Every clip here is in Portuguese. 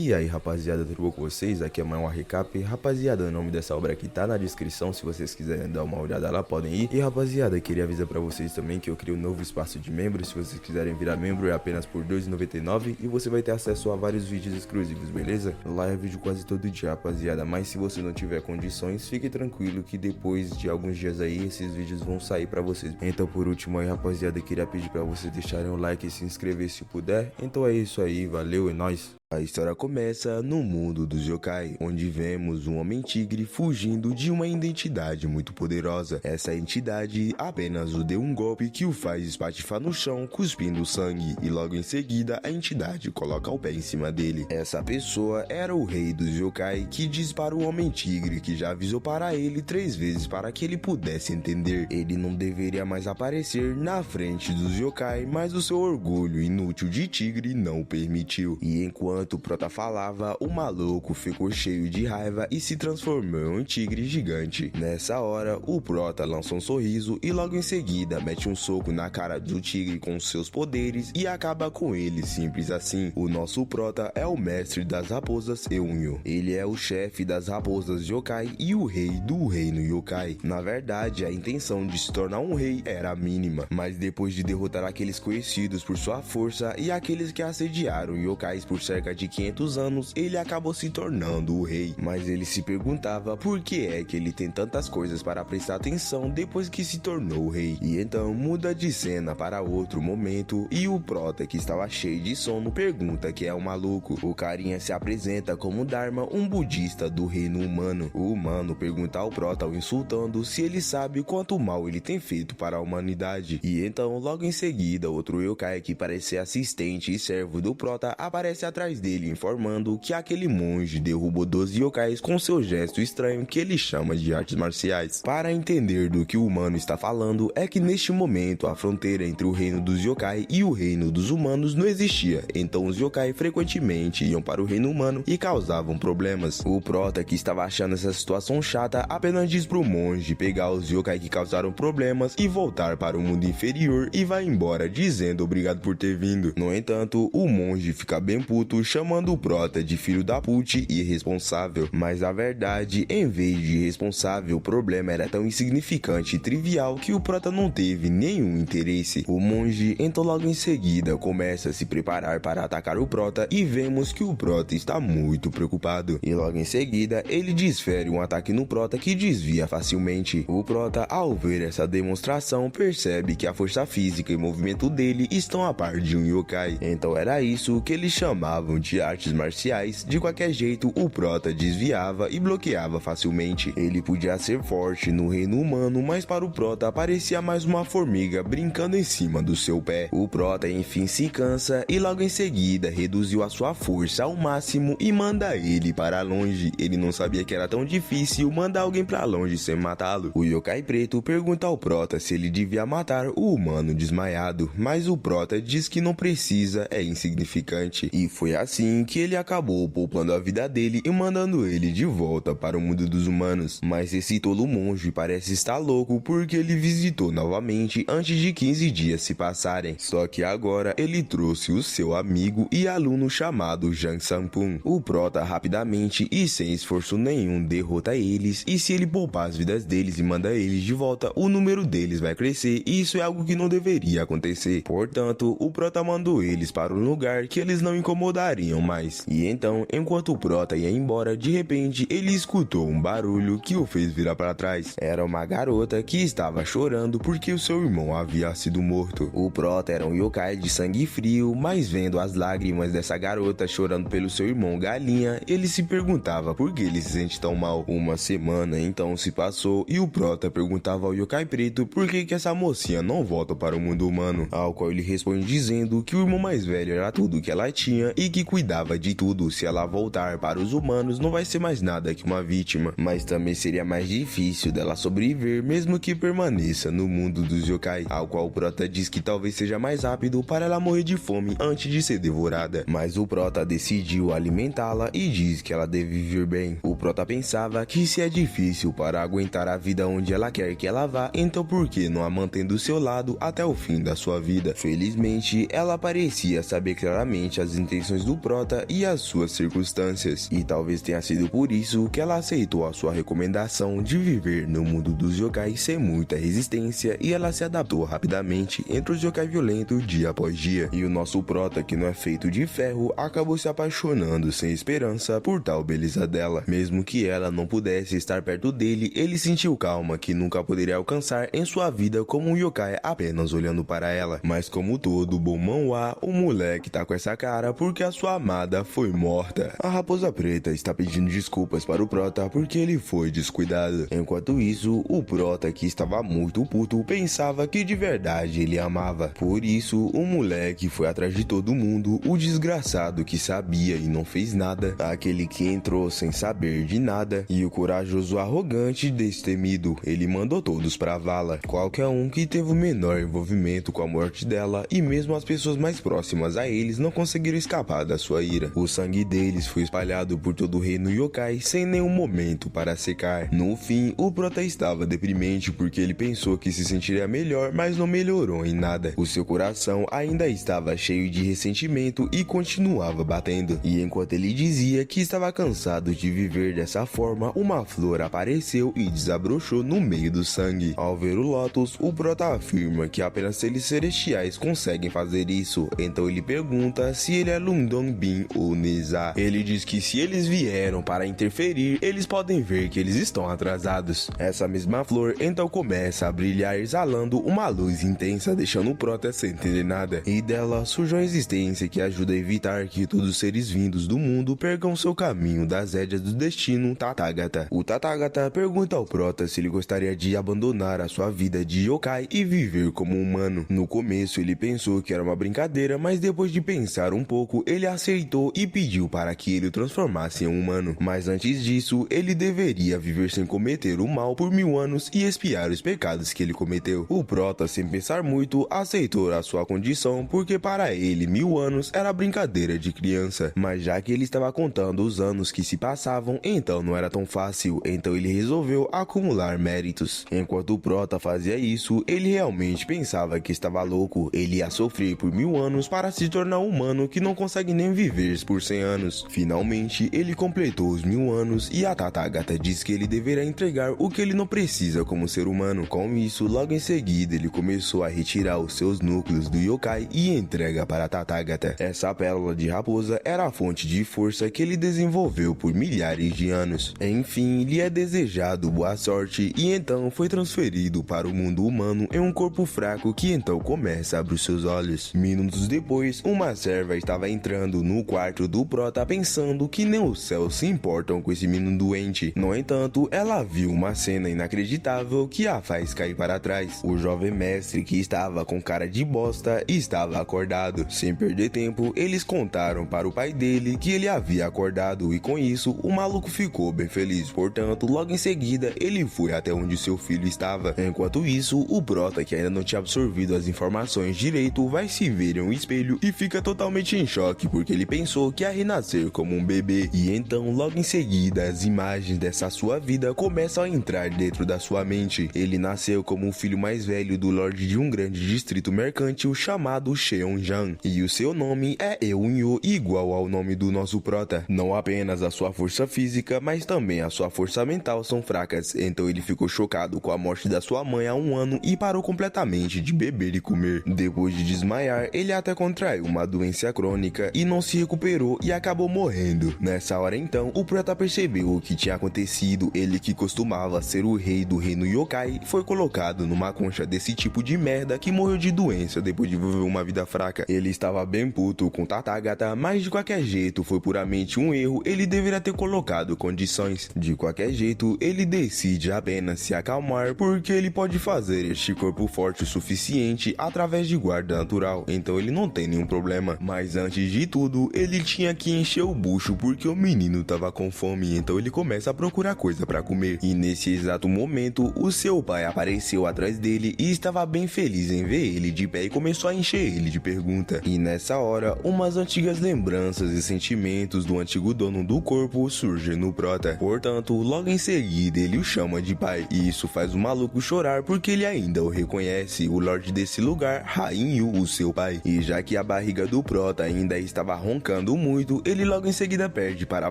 E aí rapaziada, tudo bom com vocês? Aqui é mais um recap. Rapaziada, o nome dessa obra aqui tá na descrição, se vocês quiserem dar uma olhada lá, podem ir. E rapaziada, queria avisar pra vocês também que eu criei um novo espaço de membros. Se vocês quiserem virar membro é apenas por R$ 2,99 e você vai ter acesso a vários vídeos exclusivos, beleza? Lá é vídeo quase todo dia, rapaziada, mas se você não tiver condições, fique tranquilo que depois de alguns dias aí, esses vídeos vão sair pra vocês. Então por último aí, rapaziada, queria pedir pra vocês deixarem o like e se inscrever se puder. Então é isso aí, valeu, é nóis! A história começa no mundo dos yokai, onde vemos um homem-tigre fugindo de uma identidade muito poderosa. Essa entidade apenas o deu um golpe que o faz espatifar no chão, cuspindo sangue, e logo em seguida a entidade coloca o pé em cima dele. Essa pessoa era o rei dos yokai, que diz para o homem-tigre que já avisou para ele 3 vezes para que ele pudesse entender. Ele não deveria mais aparecer na frente dos yokai, mas o seu orgulho inútil de tigre não o permitiu. E enquanto o prota falava, o maluco ficou cheio de raiva e se transformou em um tigre gigante. Nessa hora, o prota lança um sorriso e logo em seguida mete um soco na cara do tigre com seus poderes e acaba com ele, simples assim. O nosso prota é o mestre das raposas Eunyo. Ele é o chefe das raposas yokai e o rei do reino yokai. Na verdade, a intenção de se tornar um rei era mínima, mas depois de derrotar aqueles conhecidos por sua força e aqueles que assediaram yokais por cerca de 500 anos, ele acabou se tornando o rei. Mas ele se perguntava por que é que ele tem tantas coisas para prestar atenção depois que se tornou o rei. E então muda de cena para outro momento e o prota, que estava cheio de sono, pergunta que é um maluco. O carinha se apresenta como Dharma, um budista do reino humano. O humano pergunta ao prota, o insultando, se ele sabe quanto mal ele tem feito para a humanidade. E então logo em seguida outro yokai que parece ser assistente e servo do prota aparece atrás dele, informando que aquele monge derrubou 12 yokais com seu gesto estranho que ele chama de artes marciais. Para entender do que o humano está falando, é que neste momento a fronteira entre o reino dos yokai e o reino dos humanos não existia, então os yokai frequentemente iam para o reino humano e causavam problemas. O prota, que estava achando essa situação chata, apenas diz pro monge pegar os yokai que causaram problemas e voltar para o mundo inferior e vai embora dizendo obrigado por ter vindo. No entanto, o monge fica bem puto, chamando o prota de filho da pute e irresponsável. Mas a verdade, em vez de irresponsável, o problema era tão insignificante e trivial que o prota não teve nenhum interesse. O monge então logo em seguida começa a se preparar para atacar o prota e vemos que o prota está muito preocupado. E logo em seguida ele desfere um ataque no prota que desvia facilmente. O prota, ao ver essa demonstração, percebe que a força física e movimento dele estão a par de um yokai. Então era isso que eles chamavam de artes marciais. De qualquer jeito, o prota desviava e bloqueava facilmente. Ele podia ser forte no reino humano, mas para o prota parecia mais uma formiga brincando em cima do seu pé. O prota enfim se cansa e logo em seguida reduziu a sua força ao máximo e manda ele para longe. Ele não sabia que era tão difícil mandar alguém para longe sem matá-lo. O yokai preto pergunta ao prota se ele devia matar o humano desmaiado, mas o prota diz que não precisa, é insignificante. E foi assim que ele acabou poupando a vida dele e mandando ele de volta para o mundo dos humanos. Mas esse tolo monge parece estar louco porque ele visitou novamente antes de 15 dias se passarem. Só que agora ele trouxe o seu amigo e aluno chamado Jang Sampun. O prota rapidamente e sem esforço nenhum derrota eles, e se ele poupar as vidas deles e manda eles de volta, o número deles vai crescer, e isso é algo que não deveria acontecer. Portanto, o prota mandou eles para um lugar que eles não incomodariam mais. E então, enquanto o prota ia embora, de repente ele escutou um barulho que o fez virar para trás. Era uma garota que estava chorando porque o seu irmão havia sido morto. O prota era um yokai de sangue frio, mas vendo as lágrimas dessa garota chorando pelo seu irmão galinha, ele se perguntava por que ele se sente tão mal. Uma semana então se passou e o prota perguntava ao yokai preto por que essa mocinha não volta para o mundo humano, ao qual ele responde dizendo que o irmão mais velho era tudo que ela tinha e que cuidava de tudo. Se ela voltar para os humanos, não vai ser mais nada que uma vítima, mas também seria mais difícil dela sobreviver mesmo que permaneça no mundo dos yokai, ao qual o prota diz que talvez seja mais rápido para ela morrer de fome antes de ser devorada. Mas o prota decidiu alimentá-la e diz que ela deve viver bem. O prota pensava que se é difícil para aguentar a vida onde ela quer que ela vá, então por que não a mantém do seu lado até o fim da sua vida? Felizmente, ela parecia saber claramente as intenções do Prota e as suas circunstâncias, e talvez tenha sido por isso que ela aceitou a sua recomendação de viver no mundo dos yokai sem muita resistência, e ela se adaptou rapidamente entre os yokai violentos dia após dia. E o nosso Prota, que não é feito de ferro, acabou se apaixonando sem esperança por tal beleza dela. Mesmo que ela não pudesse estar perto dele, ele sentiu calma que nunca poderia alcançar em sua vida como um yokai apenas olhando para ela. Mas como todo bom manhwa, o moleque tá com essa cara porque a sua amada foi morta. A Raposa Preta está pedindo desculpas para o Prota porque ele foi descuidado. Enquanto isso, o Prota, que estava muito puto, pensava que de verdade ele amava. Por isso, o moleque foi atrás de todo mundo, o desgraçado que sabia e não fez nada, aquele que entrou sem saber de nada, e o corajoso arrogante destemido. Ele mandou todos pra vala, qualquer um que teve o menor envolvimento com a morte dela, e mesmo as pessoas mais próximas a eles não conseguiram escapar da sua ira. O sangue deles foi espalhado por todo o reino yokai sem nenhum momento para secar. No fim, o Prota estava deprimente porque ele pensou que se sentiria melhor, mas não melhorou em nada. O seu coração ainda estava cheio de ressentimento e continuava batendo. E enquanto ele dizia que estava cansado de viver dessa forma, uma flor apareceu e desabrochou no meio do sangue. Ao ver o Lotus, o Prota afirma que apenas seres celestiais conseguem fazer isso. Então ele pergunta se ele é Lundongbin ou Neza. Ele diz que se eles vieram para interferir, eles podem ver que eles estão atrasados. Essa mesma flor então começa a brilhar, exalando uma luz intensa, deixando o Prota sem entender nada. E dela surge uma existência que ajuda a evitar que todos os seres vindos do mundo percam seu caminho das rédeas do destino, Tathagata. O Tathagata pergunta ao Prota se ele gostaria de abandonar a sua vida de yokai e viver como um humano. No começo ele pensou que era uma brincadeira, mas depois de pensar um pouco, ele aceitou e pediu para que ele o transformasse em um humano. Mas antes disso, ele deveria viver sem cometer o mal por 1000 anos e expiar os pecados que ele cometeu. O Prota, sem pensar muito, aceitou a sua condição, porque para ele 1000 anos era brincadeira de criança. Mas já que ele estava contando os anos que se passavam, então não era tão fácil. Então ele resolveu acumular méritos. Enquanto o Prota fazia isso, ele realmente pensava que estava louco. Ele ia sofrer por 1000 anos para se tornar um humano que não consegue nem viver por 100 anos. Finalmente, ele completou os 1000 anos e a Tathagata diz que ele deverá entregar o que ele não precisa como ser humano. Com isso, logo em seguida, ele começou a retirar os seus núcleos do yokai e entrega para a Tathagata. Essa pérola de raposa era a fonte de força que ele desenvolveu por milhares de anos. Enfim, lhe é desejado boa sorte e então foi transferido para o mundo humano em um corpo fraco que então começa a abrir os seus olhos. Minutos depois, uma serva estava entrando no quarto do Prota pensando que nem os céus se importam com esse menino doente. No entanto, ela viu uma cena inacreditável que a faz cair para trás. O jovem mestre, que estava com cara de bosta, estava acordado. Sem perder tempo, eles contaram para o pai dele que ele havia acordado e com isso o maluco ficou bem feliz. Portanto, logo em seguida ele foi até onde seu filho estava. Enquanto isso, o Prota, que ainda não tinha absorvido as informações direito, vai se ver em um espelho e fica totalmente em choque porque ele pensou que ia renascer como um bebê. E então, logo em seguida, as imagens dessa sua vida começam a entrar dentro da sua mente. Ele nasceu como o filho mais velho do lorde de um grande distrito mercantil chamado Cheonjan, e o seu nome é Eunyo, igual ao nome do nosso Prota. Não apenas a sua força física, mas também a sua força mental são fracas, então ele ficou chocado com a morte da sua mãe há 1 ano e parou completamente de beber e comer. Depois de desmaiar, ele até contraiu uma doença crônica e não se recuperou e acabou morrendo. Nessa hora então, o Prota percebeu o que tinha acontecido. Ele, que costumava ser o rei do reino yokai, foi colocado numa concha desse tipo de merda que morreu de doença depois de viver uma vida fraca. Ele estava bem puto com Tathagata, mas de qualquer jeito foi puramente um erro. Ele deveria ter colocado condições. De qualquer jeito, ele decide apenas se acalmar porque ele pode fazer este corpo forte o suficiente através de guarda natural, então ele não tem nenhum problema. Mas antes de tudo, ele tinha que encher o bucho porque o menino tava com fome, então ele começa a procurar coisa para comer. E nesse exato momento, o seu pai apareceu atrás dele e estava bem feliz em ver ele de pé e começou a encher ele de perguntas. E nessa hora, umas antigas lembranças e sentimentos do antigo dono do corpo surgem no Prota. Portanto, logo em seguida ele o chama de pai, e isso faz o maluco chorar porque ele ainda o reconhece, o lorde desse lugar, Hainyu, o seu pai. E já que a barriga do Prota ainda está estava roncando muito, ele logo em seguida pede para a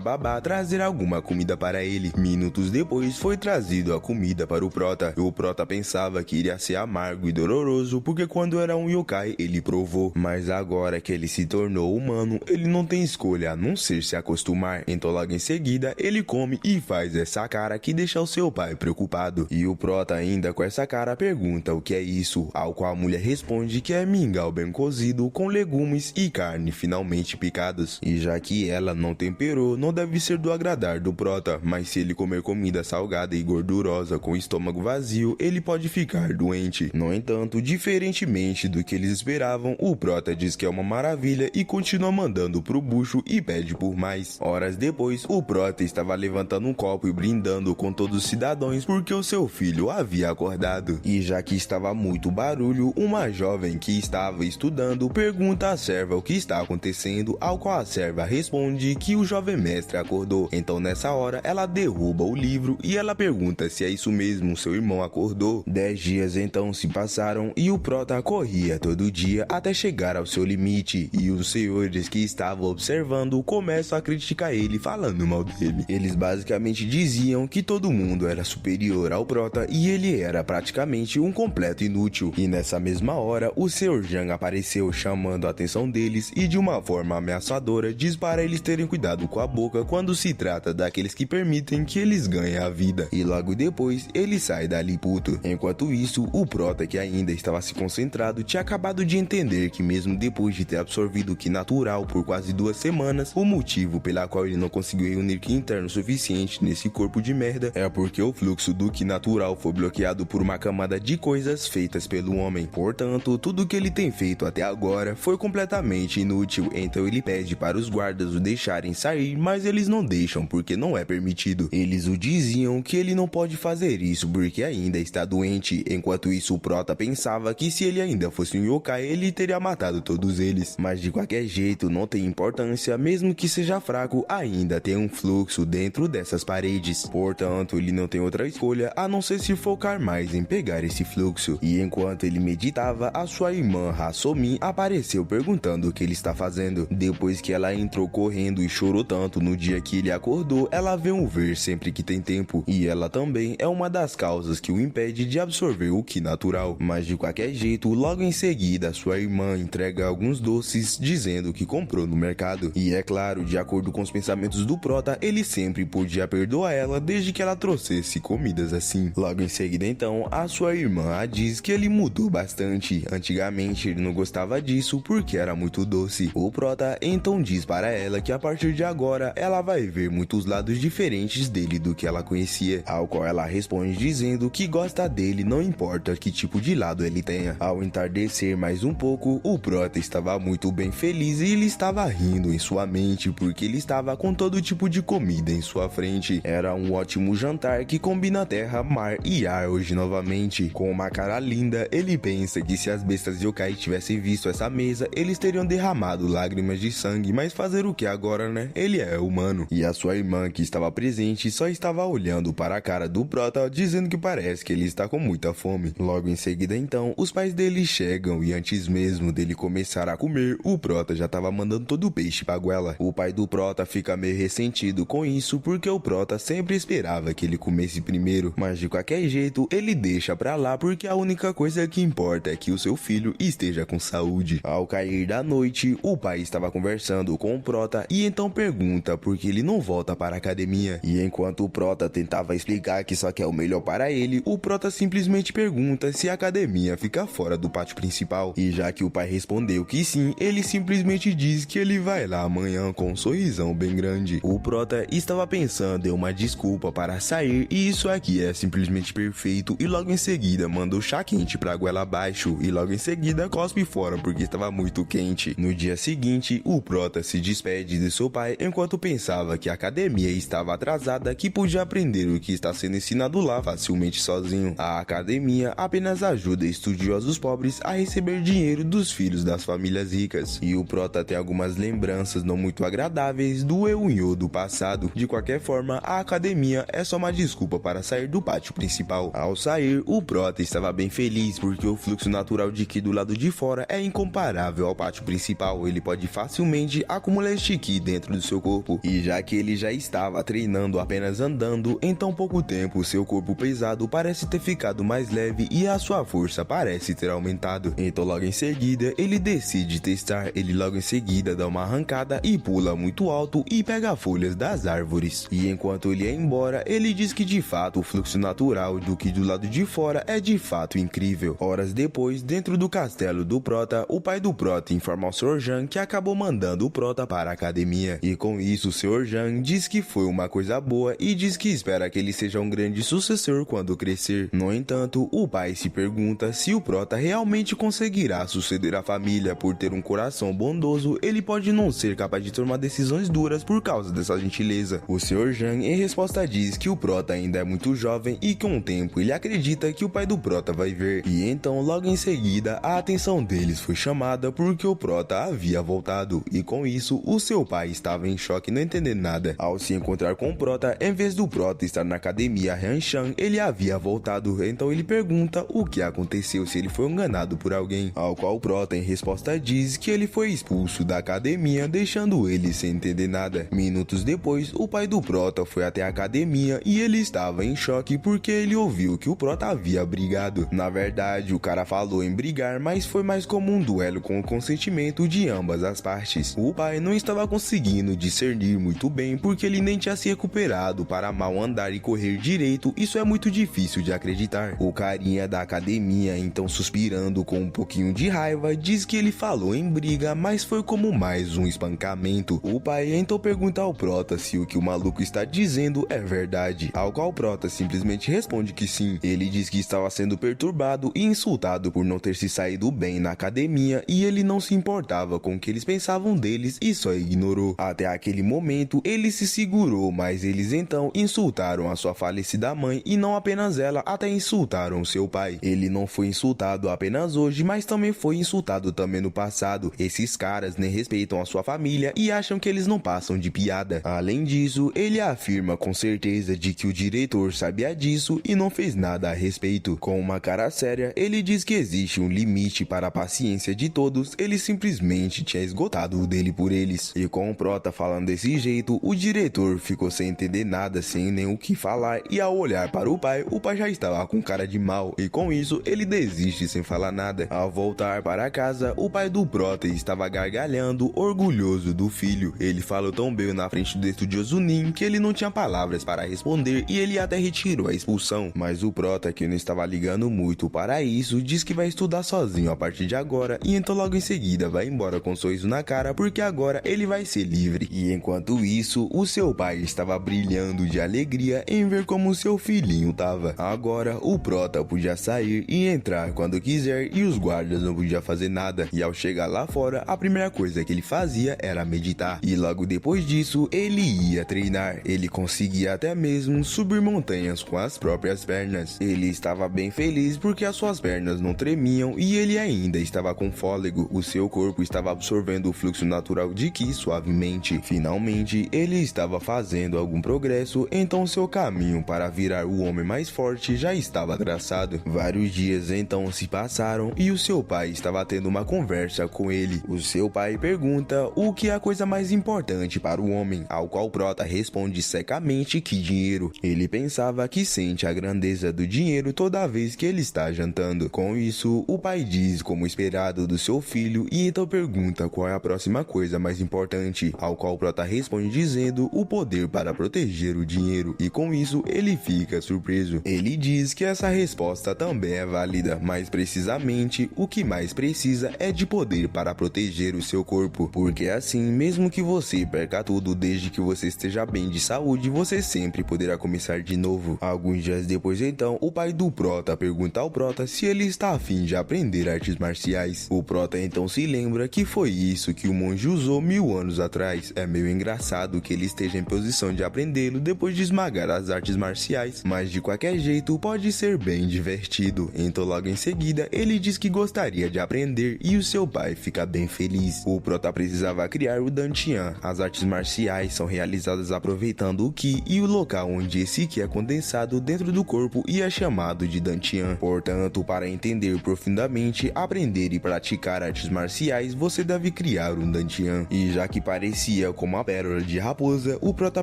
babá trazer alguma comida para ele. Minutos depois foi trazido a comida para o Prota. O Prota pensava que iria ser amargo e doloroso, porque quando era um yokai ele provou, mas agora que ele se tornou humano, ele não tem escolha a não ser se acostumar. Então logo em seguida ele come e faz essa cara que deixa o seu pai preocupado. E o Prota ainda com essa cara pergunta o que é isso, ao qual a mulher responde que é mingau bem cozido com legumes e carne finalmente picados. E já que ela não temperou, não deve ser do agradar do Prota, mas se ele comer comida salgada e gordurosa com o estômago vazio, ele pode ficar doente. No entanto, diferentemente do que eles esperavam, o Prota diz que é uma maravilha e continua mandando pro bucho e pede por mais. Horas depois, o Prota estava levantando um copo e brindando com todos os cidadãos porque o seu filho havia acordado. E já que estava muito barulho, uma jovem que estava estudando pergunta à serva o que está acontecendo, ao qual a serva responde que o jovem mestre acordou. Então nessa hora ela derruba o livro e ela pergunta se é isso mesmo, seu irmão acordou. 10 dias então se passaram e o Prota corria todo dia até chegar ao seu limite, e os senhores que estavam observando começam a criticar ele falando mal dele. Eles basicamente diziam que todo mundo era superior ao Prota e ele era praticamente um completo inútil. E nessa mesma hora o Sr. Jang apareceu chamando a atenção deles e de uma forma ameaçadora diz para eles terem cuidado com a boca quando se trata daqueles que permitem que eles ganhem a vida. E logo depois ele sai dali puto. Enquanto isso, o Prota, que ainda estava se concentrado, tinha acabado de entender que mesmo depois de ter absorvido o Ki natural por quase 2 semanas, o motivo pela qual ele não conseguiu reunir Ki interno suficiente nesse corpo de merda é porque o fluxo do Ki natural foi bloqueado por uma camada de coisas feitas pelo homem. Portanto, tudo que ele tem feito até agora foi completamente inútil. Então ele pede para os guardas o deixarem sair, mas eles não deixam porque não é permitido. Eles o diziam que ele não pode fazer isso porque ainda está doente. Enquanto isso, o Prota pensava que se ele ainda fosse um yokai, ele teria matado todos eles. Mas de qualquer jeito, não tem importância, mesmo que seja fraco, ainda tem um fluxo dentro dessas paredes. Portanto, ele não tem outra escolha a não ser se focar mais em pegar esse fluxo. E enquanto ele meditava, a sua irmã Hasomi apareceu perguntando o que ele está fazendo. Depois que ela entrou correndo e chorou tanto no dia que ele acordou, ela vem o ver sempre que tem tempo. E ela também é uma das causas que o impede de absorver o Ki natural. Mas de qualquer jeito, logo em seguida, sua irmã entrega alguns doces dizendo que comprou no mercado. E é claro, de acordo com os pensamentos do Prota, ele sempre podia perdoar ela desde que ela trouxesse comidas assim. Logo em seguida então, a sua irmã a diz que ele mudou bastante. Antigamente ele não gostava disso porque era muito doce. O Prota então diz para ela que a partir de agora ela vai ver muitos lados diferentes dele do que ela conhecia, ao qual ela responde dizendo que gosta dele não importa que tipo de lado ele tenha. Ao entardecer mais um pouco, o Prota estava muito bem feliz e ele estava rindo em sua mente porque ele estava com todo tipo de comida em sua frente. Era um ótimo jantar que combina terra, mar e ar hoje novamente. Com uma cara linda, ele pensa que se as bestas yokai tivessem visto essa mesa, eles teriam derramado lágrimas de sangue, mas fazer o que agora, né? Ele é humano. E a sua irmã, que estava presente, só estava olhando para a cara do Prota, dizendo que parece que ele está com muita fome. Logo em seguida então, os pais dele chegam e antes mesmo dele começar a comer, o Prota já estava mandando todo o peixe pra goela. O pai do Prota fica meio ressentido com isso, porque o Prota sempre esperava que ele comesse primeiro, mas de qualquer jeito ele deixa pra lá porque a única coisa que importa é que o seu filho esteja com saúde. Ao cair da noite, o pai estava conversando com o Prota e então pergunta por que ele não volta para a academia. E enquanto o Prota tentava explicar que só quer o melhor para ele, o Prota simplesmente pergunta se a academia fica fora do pátio principal. E já que o pai respondeu que sim, ele simplesmente diz que ele vai lá amanhã com um sorrisão bem grande. O Prota estava pensando em uma desculpa para sair e isso aqui é simplesmente perfeito, e logo em seguida manda o chá quente pra goela abaixo e logo em seguida cospe fora porque estava muito quente. No dia seguinte, o Prota se despede de seu pai enquanto pensava que a academia estava atrasada, que podia aprender o que está sendo ensinado lá facilmente sozinho. A academia apenas ajuda estudiosos pobres a receber dinheiro dos filhos das famílias ricas. E o Prota tem algumas lembranças não muito agradáveis do Eunyo do passado. De qualquer forma, a academia é só uma desculpa para sair do pátio principal. Ao sair, o Prota estava bem feliz porque o fluxo natural de Ki do lado de fora é incomparável ao pátio principal. Ele pode pode facilmente acumular este Ki dentro do seu corpo, e já que ele já estava treinando apenas andando, em tão pouco tempo seu corpo pesado parece ter ficado mais leve e a sua força parece ter aumentado. Então logo em seguida ele decide testar, ele logo em seguida dá uma arrancada e pula muito alto e pega folhas das árvores. E enquanto ele ia embora, ele diz que de fato o fluxo natural do Ki do lado de fora é de fato incrível. Horas depois, dentro do castelo do Prota, o pai do Prota informa ao Sr. Jan que acabou mandando o Prota para a academia. E com isso o Sr. Jan diz que foi uma coisa boa e diz que espera que ele seja um grande sucessor quando crescer. No entanto, o pai se pergunta se o Prota realmente conseguirá suceder a família. Por ter um coração bondoso, ele pode não ser capaz de tomar decisões duras por causa dessa gentileza. O Sr. Jan em resposta diz que o Prota ainda é muito jovem e com o tempo ele acredita que o pai do Prota vai ver. E então logo em seguida a atenção deles foi chamada porque o Prota havia voltado, e com isso o seu pai estava em choque, não entendendo nada. Ao se encontrar com o Prota, em vez do Prota estar na academia Hanshan, ele havia voltado. Então ele pergunta o que aconteceu, se ele foi enganado por alguém, ao qual o Prota em resposta diz que ele foi expulso da academia, deixando ele sem entender nada. Minutos depois, o pai do Prota foi até a academia e ele estava em choque porque ele ouviu que o Prota havia brigado. Na verdade, o cara falou em brigar, mas foi mais como um duelo com o consentimento de ambas as partes. O pai não estava conseguindo discernir muito bem porque ele nem tinha se recuperado para mal andar e correr direito. Isso é muito difícil de acreditar. O carinha da academia, então suspirando com um pouquinho de raiva, diz que ele falou em briga, mas foi como mais um espancamento. O pai então pergunta ao Prota se o que o maluco está dizendo é verdade, ao qual o Prota simplesmente responde que sim. Ele diz que estava sendo perturbado e insultado por não ter se saído bem na academia e ele não se importava com o que eles pensavam deles e só ignorou. Até aquele momento ele se segurou, mas eles então insultaram a sua falecida mãe e não apenas ela, até insultaram seu pai. Ele não foi insultado apenas hoje, mas também foi insultado também no passado. Esses caras nem respeitam a sua família e acham que eles não passam de piada. Além disso, ele afirma com certeza de que o diretor sabia disso e não fez nada a respeito. Com uma cara séria, ele diz que existe um limite para a paciência de todos, ele simplesmente tinha esgotado o dele por eles. E com o Prota falando desse jeito, o diretor ficou sem entender nada, sem nem o que falar, e ao olhar para o pai já estava com cara de mal, e com isso ele desiste sem falar nada. Ao voltar para casa, o pai do Prota estava gargalhando, orgulhoso do filho. Ele falou tão bem na frente do estudioso Nin que ele não tinha palavras para responder e ele até retirou a expulsão. Mas o Prota, que não estava ligando muito para isso, diz que vai estudar sozinho a partir de agora e então logo em seguida vai embora com um sorriso na cara porque agora ele vai ser livre. E enquanto isso, o seu pai estava brilhando de alegria em ver como seu filhinho tava. Agora o Prota podia sair e entrar quando quiser e os guardas não podiam fazer nada. E ao chegar lá fora, a primeira coisa que ele fazia era meditar. E logo depois disso, ele ia treinar. Ele conseguia até mesmo subir montanhas com as próprias pernas. Ele estava bem feliz porque as suas pernas não tremiam e ele ainda estava com fôlego. O seu corpo estava absorvendo o fluxo natural de Ki suavemente. Finalmente, ele estava fazendo algum progresso, então seu caminho para virar o homem mais forte já estava traçado. Vários dias então se passaram e o seu pai estava tendo uma conversa com ele. O seu pai pergunta o que é a coisa mais importante para o homem, ao qual Prota responde secamente que dinheiro. Ele pensava que sente a grandeza do dinheiro toda vez que ele está jantando. Com isso, o pai diz como esperado do seu filho e então pergunta qual é a próxima coisa mais importante, ao qual Prota responde dizendo o poder para proteger o dinheiro. E com isso, ele fica surpreso. Ele diz que essa resposta também é válida, mas precisamente o que mais precisa é de poder para proteger o seu corpo, porque assim, mesmo que você perca tudo, desde que você esteja bem de saúde, você sempre poderá começar de novo. Alguns dias depois então, o pai do Prota pergunta ao Prota se ele está a fim de aprender artes marciais. O Prota então se lembra que foi isso que o monge usou 1000 anos atrás. É meio engraçado que ele esteja em posição de aprendê-lo depois de esmagar as artes marciais, mas de qualquer jeito pode ser bem divertido. Então logo em seguida ele diz que gostaria de aprender e o seu pai fica bem feliz. O Prota precisava criar o Dantian. As artes marciais são realizadas aproveitando o Ki e o local onde esse Ki é condensado dentro do corpo e é chamado de Dantian. Portanto, para entender profundamente, aprender e praticar artes marciais, você deve deve criar um Dantian. E já que parecia como a pérola de raposa, o Prota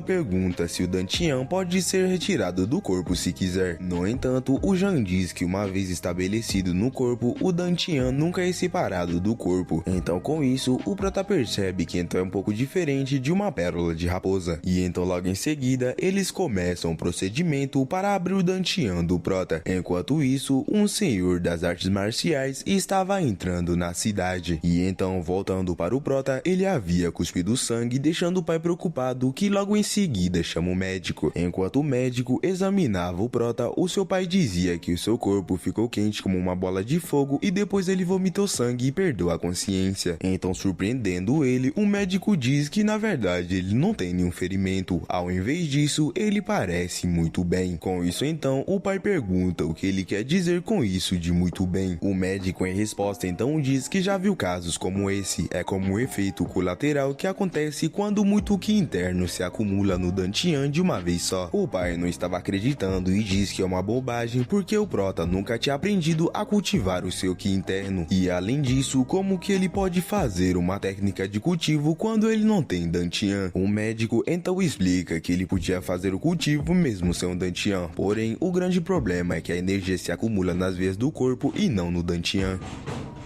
pergunta se o Dantian pode ser retirado do corpo se quiser. No entanto, o Jean diz que uma vez estabelecido no corpo, o Dantian nunca é separado do corpo. Então com isso, o Prota percebe que então é um pouco diferente de uma pérola de raposa. E então logo em seguida, eles começam o procedimento para abrir o Dantian do Prota. Enquanto isso, um senhor das artes marciais estava entrando na cidade. E então, voltando para o Prota, ele havia cuspido sangue, deixando o pai preocupado, que logo em seguida chama o médico. Enquanto o médico examinava o Prota, o seu pai dizia que o seu corpo ficou quente como uma bola de fogo e depois ele vomitou sangue e perdeu a consciência. Então, surpreendendo ele, o médico diz que na verdade ele não tem nenhum ferimento. Ao invés disso, ele parece muito bem. Com isso então, o pai pergunta o que ele quer dizer com isso de muito bem. O médico em resposta então diz que já viu casos como esse. É como um efeito colateral que acontece quando muito Ki interno se acumula no Dantian de uma vez só. O pai não estava acreditando e diz que é uma bobagem porque o Prota nunca tinha aprendido a cultivar o seu Ki interno. E além disso, como que ele pode fazer uma técnica de cultivo quando ele não tem Dantian? O médico então explica que ele podia fazer o cultivo mesmo sem um Dantian. Porém, o grande problema é que a energia se acumula nas veias do corpo e não no Dantian.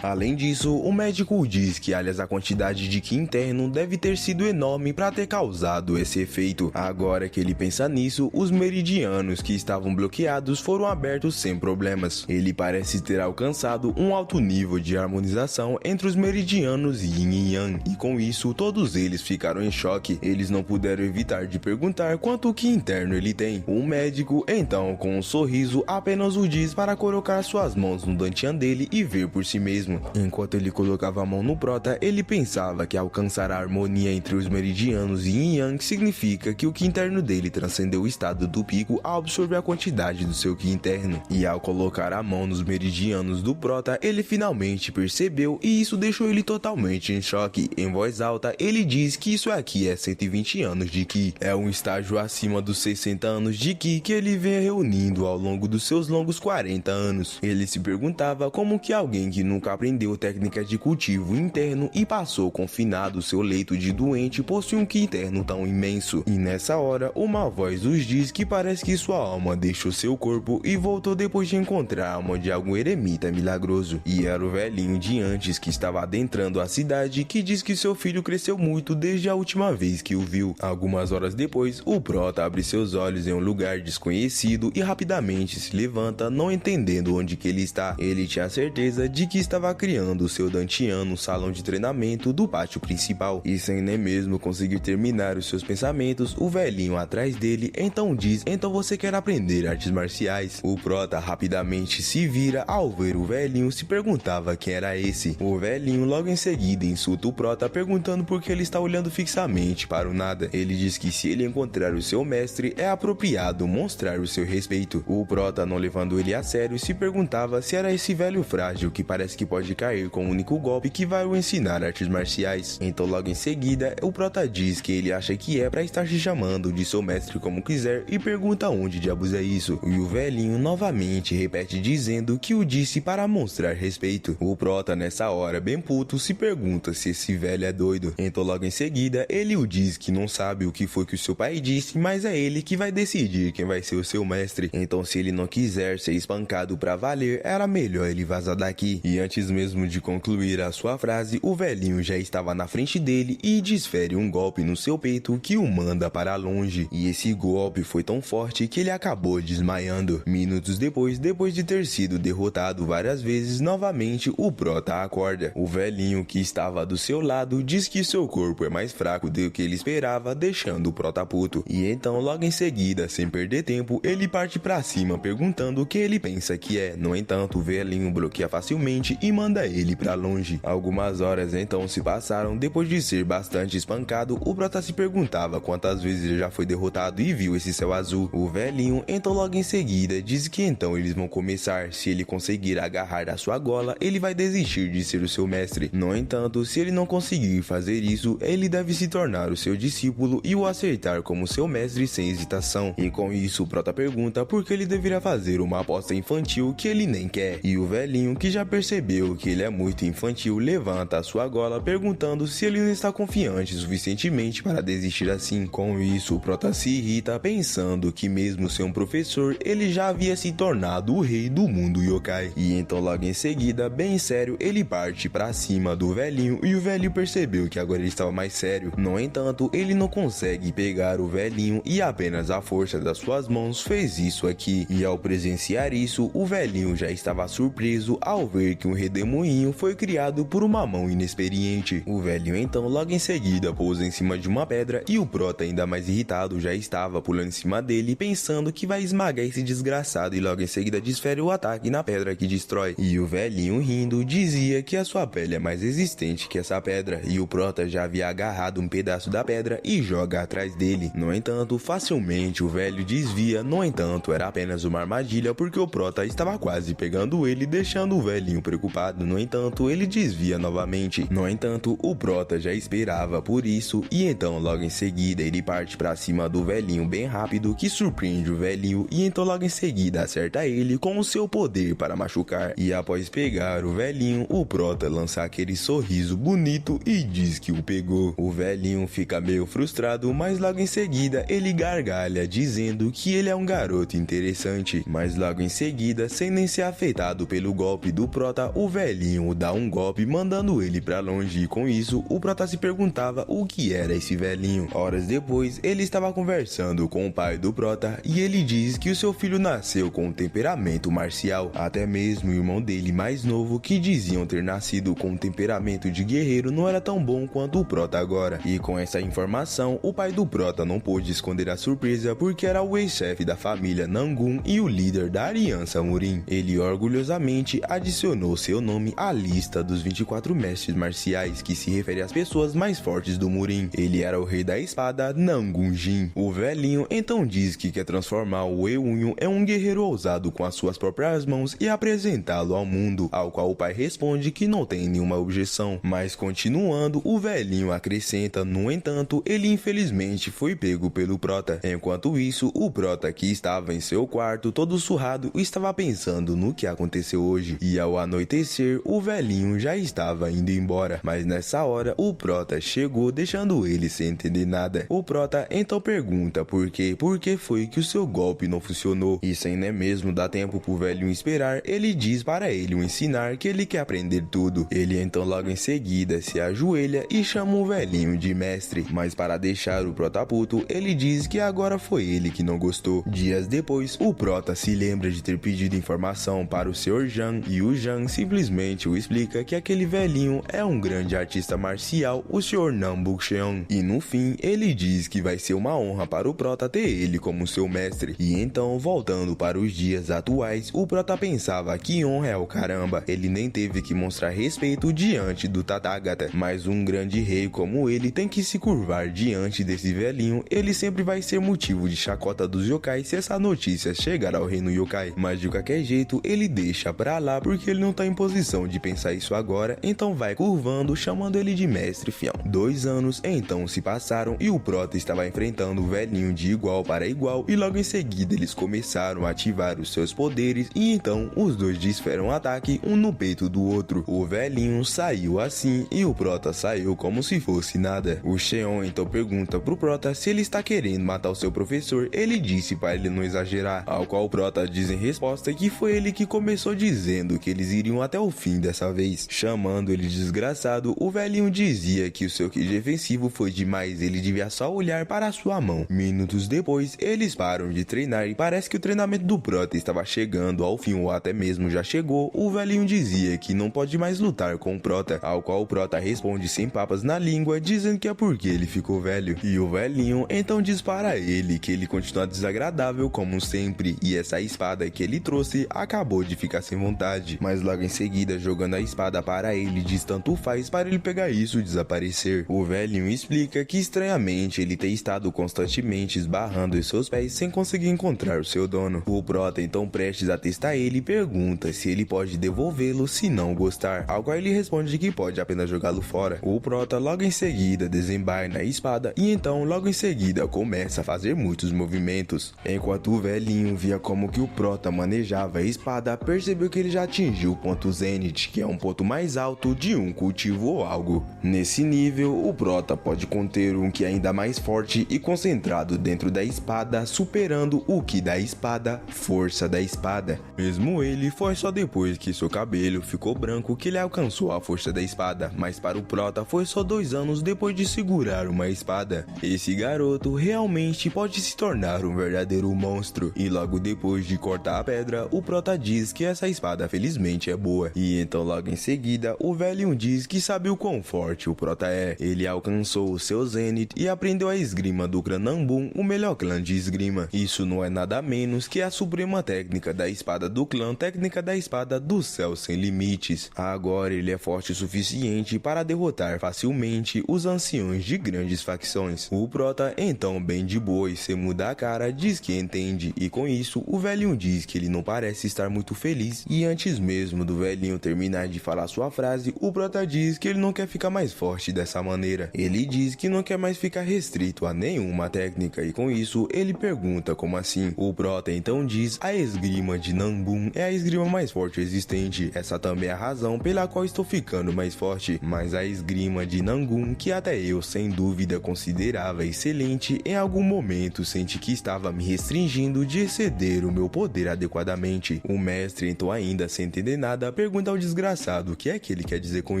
Além disso, o médico diz que, aliás, a quantidade de Ki interno deve ter sido enorme para ter causado esse efeito. Agora que ele pensa nisso, os meridianos que estavam bloqueados foram abertos sem problemas. Ele parece ter alcançado um alto nível de harmonização entre os meridianos Yin e Yang, e com isso todos eles ficaram em choque. Eles não puderam evitar de perguntar quanto Ki interno ele tem. O médico, então, com um sorriso, apenas o diz para colocar suas mãos no Dantian dele e ver por si mesmo. Enquanto ele colocava a mão no Prota, ele pensava que alcançar a harmonia entre os meridianos Yin e Yang significa que o Ki interno dele transcendeu o estado do pico ao absorver a quantidade do seu Ki interno. E ao colocar a mão nos meridianos do Prota, ele finalmente percebeu e isso deixou ele totalmente em choque. Em voz alta, ele diz que isso aqui é 120 anos de Ki. É um estágio acima dos 60 anos de Ki que ele vem reunindo ao longo dos seus longos 40 anos. Ele se perguntava como que alguém que nunca aprendeu técnicas de cultivo interno e passou confinado seu leito de doente possui um Ki interno tão imenso. E nessa hora, uma voz os diz que parece que sua alma deixou seu corpo e voltou depois de encontrar a alma de algum eremita milagroso. E era o velhinho de antes que estava adentrando a cidade, que diz que seu filho cresceu muito desde a última vez que o viu. Algumas horas depois, o Prota abre seus olhos em um lugar desconhecido e rapidamente se levanta, não entendendo onde que ele está. Ele tinha certeza de que estava criando o seu Dantian no salão de treinamento do pátio principal. E sem nem mesmo conseguir terminar os seus pensamentos, o velhinho atrás dele então diz: então você quer aprender artes marciais? O Prota rapidamente se vira ao ver o velhinho, se perguntava quem era esse. O velhinho logo em seguida insulta o Prota perguntando por que ele está olhando fixamente para o nada. Ele diz que se ele encontrar o seu mestre é apropriado mostrar o seu respeito. O Prota, não levando ele a sério, se perguntava se era esse velho frágil que parece que pode cair com um único golpe que vai o ensinar artes marciais. Então logo em seguida, o Prota diz que ele acha que é para estar se chamando de seu mestre como quiser e pergunta onde diabos é isso. E o velhinho novamente repete dizendo que o disse para mostrar respeito. O Prota nessa hora, bem puto, se pergunta se esse velho é doido. Então logo em seguida, ele o diz que não sabe o que foi que o seu pai disse, mas é ele que vai decidir quem vai ser o seu mestre. Então se ele não quiser ser espancado pra valer, era melhor ele vazar daqui. E antes mesmo de concluir a sua frase, o velhinho já estava na frente dele e desfere um golpe no seu peito que o manda para longe. E esse golpe foi tão forte que ele acabou desmaiando. Minutos depois de ter sido derrotado várias vezes, novamente o Prota acorda. O velhinho que estava do seu lado diz que seu corpo é mais fraco do que ele esperava, deixando o Prota puto. E então logo em seguida, sem perder tempo, ele parte pra cima perguntando o que ele pensa que é. No entanto, o velhinho bloqueia facilmente e manda ele pra longe. Algumas horas então se passaram. Depois de ser bastante espancado, o Prota se perguntava quantas vezes ele já foi derrotado e viu esse céu azul. O velhinho então logo em seguida diz que então eles vão começar. Se ele conseguir agarrar a sua gola, ele vai desistir de ser o seu mestre. No entanto, se ele não conseguir fazer isso, ele deve se tornar o seu discípulo e o aceitar como seu mestre sem hesitação. E com isso, o Prota pergunta por que ele deveria fazer uma aposta infantil que ele nem quer. E o velhinho, que já percebeu percebeu que ele é muito infantil, levanta a sua gola perguntando se ele não está confiante suficientemente para desistir assim. Com isso, o Prota se irrita pensando que mesmo ser um professor, ele já havia se tornado o rei do mundo yokai. E então logo em seguida, bem sério, ele parte para cima do velhinho e o velhinho percebeu que agora ele estava mais sério. No entanto, ele não consegue pegar o velhinho e apenas a força das suas mãos fez isso aqui. E ao presenciar isso, o velhinho já estava surpreso ao ver que um redemoinho foi criado por uma mão inexperiente. O velhinho então logo em seguida pousa em cima de uma pedra e o Prota, ainda mais irritado, já estava pulando em cima dele pensando que vai esmagar esse desgraçado e logo em seguida desfere o ataque na pedra que destrói. E o velhinho rindo dizia que a sua pele é mais resistente que essa pedra e o Prota já havia agarrado um pedaço da pedra e joga atrás dele. No entanto, facilmente o velho desvia, no entanto era apenas uma armadilha porque o Prota estava quase pegando ele, deixando o velhinho preocupado. No entanto, ele desvia novamente. No entanto, o Prota já esperava por isso e então logo em seguida ele parte para cima do velhinho bem rápido, que surpreende o velhinho e então logo em seguida acerta ele com o seu poder para machucar. E após pegar o velhinho, o Prota lança aquele sorriso bonito e diz que o pegou. O velhinho fica meio frustrado, mas logo em seguida ele gargalha dizendo que ele é um garoto interessante. Mas logo em seguida, sem nem ser afetado pelo golpe do Prota, o velhinho dá um golpe mandando ele para longe e com isso o Prota se perguntava o que era esse velhinho. Horas depois, ele estava conversando com o pai do Prota e ele diz que o seu filho nasceu com um temperamento marcial. Até mesmo o irmão dele mais novo, que diziam ter nascido com um temperamento de guerreiro, não era tão bom quanto o Prota agora. E com essa informação, o pai do Prota não pôde esconder a surpresa porque era o ex-chefe da família Nangun e o líder da Aliança Murin. Ele orgulhosamente adicionou seu nome à lista dos 24 mestres marciais, que se refere às pessoas mais fortes do Murin. Ele era o rei da espada Nangun Jin. O velhinho então diz que quer transformar o Eunho em um guerreiro ousado com as suas próprias mãos e apresentá-lo ao mundo, ao qual o pai responde que não tem nenhuma objeção. Mas continuando, o velhinho acrescenta: no entanto, ele infelizmente foi pego pelo Prota. Enquanto isso, o Prota, que estava em seu quarto todo surrado, estava pensando no que aconteceu hoje. E ao anoitecer, o velhinho já estava indo embora, mas nessa hora o Prota chegou, deixando ele sem entender nada. O Prota então pergunta por que foi que o seu golpe não funcionou, e sem nem mesmo dar tempo pro velhinho esperar, ele diz para ele ensinar que ele quer aprender tudo. Ele então logo em seguida se ajoelha e chama o velhinho de mestre, mas para deixar o Prota puto, ele diz que agora foi ele que não gostou. Dias depois, o Prota se lembra de ter pedido informação para o Sr. Zhang e o Zhang simplesmente o explica que aquele velhinho é um grande artista marcial, o Sr. Nambu Xiang. E no fim, ele diz que vai ser uma honra para o Prota ter ele como seu mestre. E então, voltando para os dias atuais, o Prota pensava que honra é o caramba, ele nem teve que mostrar respeito diante do Tathagata, mas um grande rei como ele tem que se curvar diante desse velhinho. Ele sempre vai ser motivo de chacota dos yokai se essa notícia chegar ao reino yokai, mas de qualquer jeito ele deixa pra lá porque ele não tá em posição de pensar isso agora, então vai curvando, chamando ele de mestre fião. 2 anos então se passaram e o Prota estava enfrentando o velhinho de igual para igual e logo em seguida eles começaram a ativar os seus poderes e então os dois desferam um ataque um no peito do outro. O velhinho saiu assim e o Prota saiu como se fosse nada. O Xion então pergunta pro Prota se ele está querendo matar o seu professor. Ele disse para ele não exagerar, ao qual o Prota diz em resposta que foi ele que começou dizendo que eles iriam até o fim dessa vez. Chamando ele de desgraçado, o velhinho dizia que o seu kit defensivo foi demais, ele devia só olhar para a sua mão. Minutos depois, eles param de treinar e parece que o treinamento do Prota estava chegando ao fim ou até mesmo já chegou. O velhinho dizia que não pode mais lutar com o Prota, ao qual o Prota responde sem papas na língua, dizendo que é porque ele ficou velho. E o velhinho então diz para ele que ele continua desagradável como sempre e essa espada que ele trouxe acabou de ficar sem vontade, mas logo em seguida jogando a espada para ele diz tanto faz para ele pegar isso e desaparecer. O velhinho explica que estranhamente ele tem estado constantemente esbarrando em seus pés sem conseguir encontrar o seu dono. O Prota então prestes a testar ele pergunta se ele pode devolvê-lo se não gostar, ao qual ele responde que pode apenas jogá-lo fora. O Prota logo em seguida desembaina a espada e então logo em seguida começa a fazer muitos movimentos. Enquanto o velhinho via como que o Prota manejava a espada, percebeu que ele já atingiu o ponto ponto Zenith, que é um ponto mais alto de um cultivo ou algo. Nesse nível, o Prota pode conter um Ki ainda mais forte e concentrado dentro da espada, superando o Ki da espada, força da espada. Mesmo ele, foi só depois que seu cabelo ficou branco que ele alcançou a força da espada, mas para o Prota foi só 2 anos depois de segurar uma espada. Esse garoto realmente pode se tornar um verdadeiro monstro, e logo depois de cortar a pedra, o Prota diz que essa espada felizmente é boa, e então logo em seguida, o velhinho diz que sabe o quão forte o Prota é. Ele alcançou o seu Zenith e aprendeu a esgrima do clã Nanbun, o melhor clã de esgrima. Isso não é nada menos que a suprema técnica da espada do clã, técnica da espada do céu sem limites. Agora ele é forte o suficiente para derrotar facilmente os anciões de grandes facções. O Prota, então bem de boa e sem mudar a cara, diz que entende, e com isso o velhinho diz que ele não parece estar muito feliz, e antes mesmo do velhinho terminar de falar sua frase, o Prota diz que ele não quer ficar mais forte dessa maneira. Ele diz que não quer mais ficar restrito a nenhuma técnica, e com isso ele pergunta como assim. O Prota então diz: a esgrima de Nanbun é a esgrima mais forte existente, essa também é a razão pela qual estou ficando mais forte, mas a esgrima de Nanbun, que até eu sem dúvida considerava excelente, em algum momento senti que estava me restringindo de exceder o meu poder adequadamente. O mestre então, ainda sem entender nada, pergunta ao desgraçado o que é que ele quer dizer com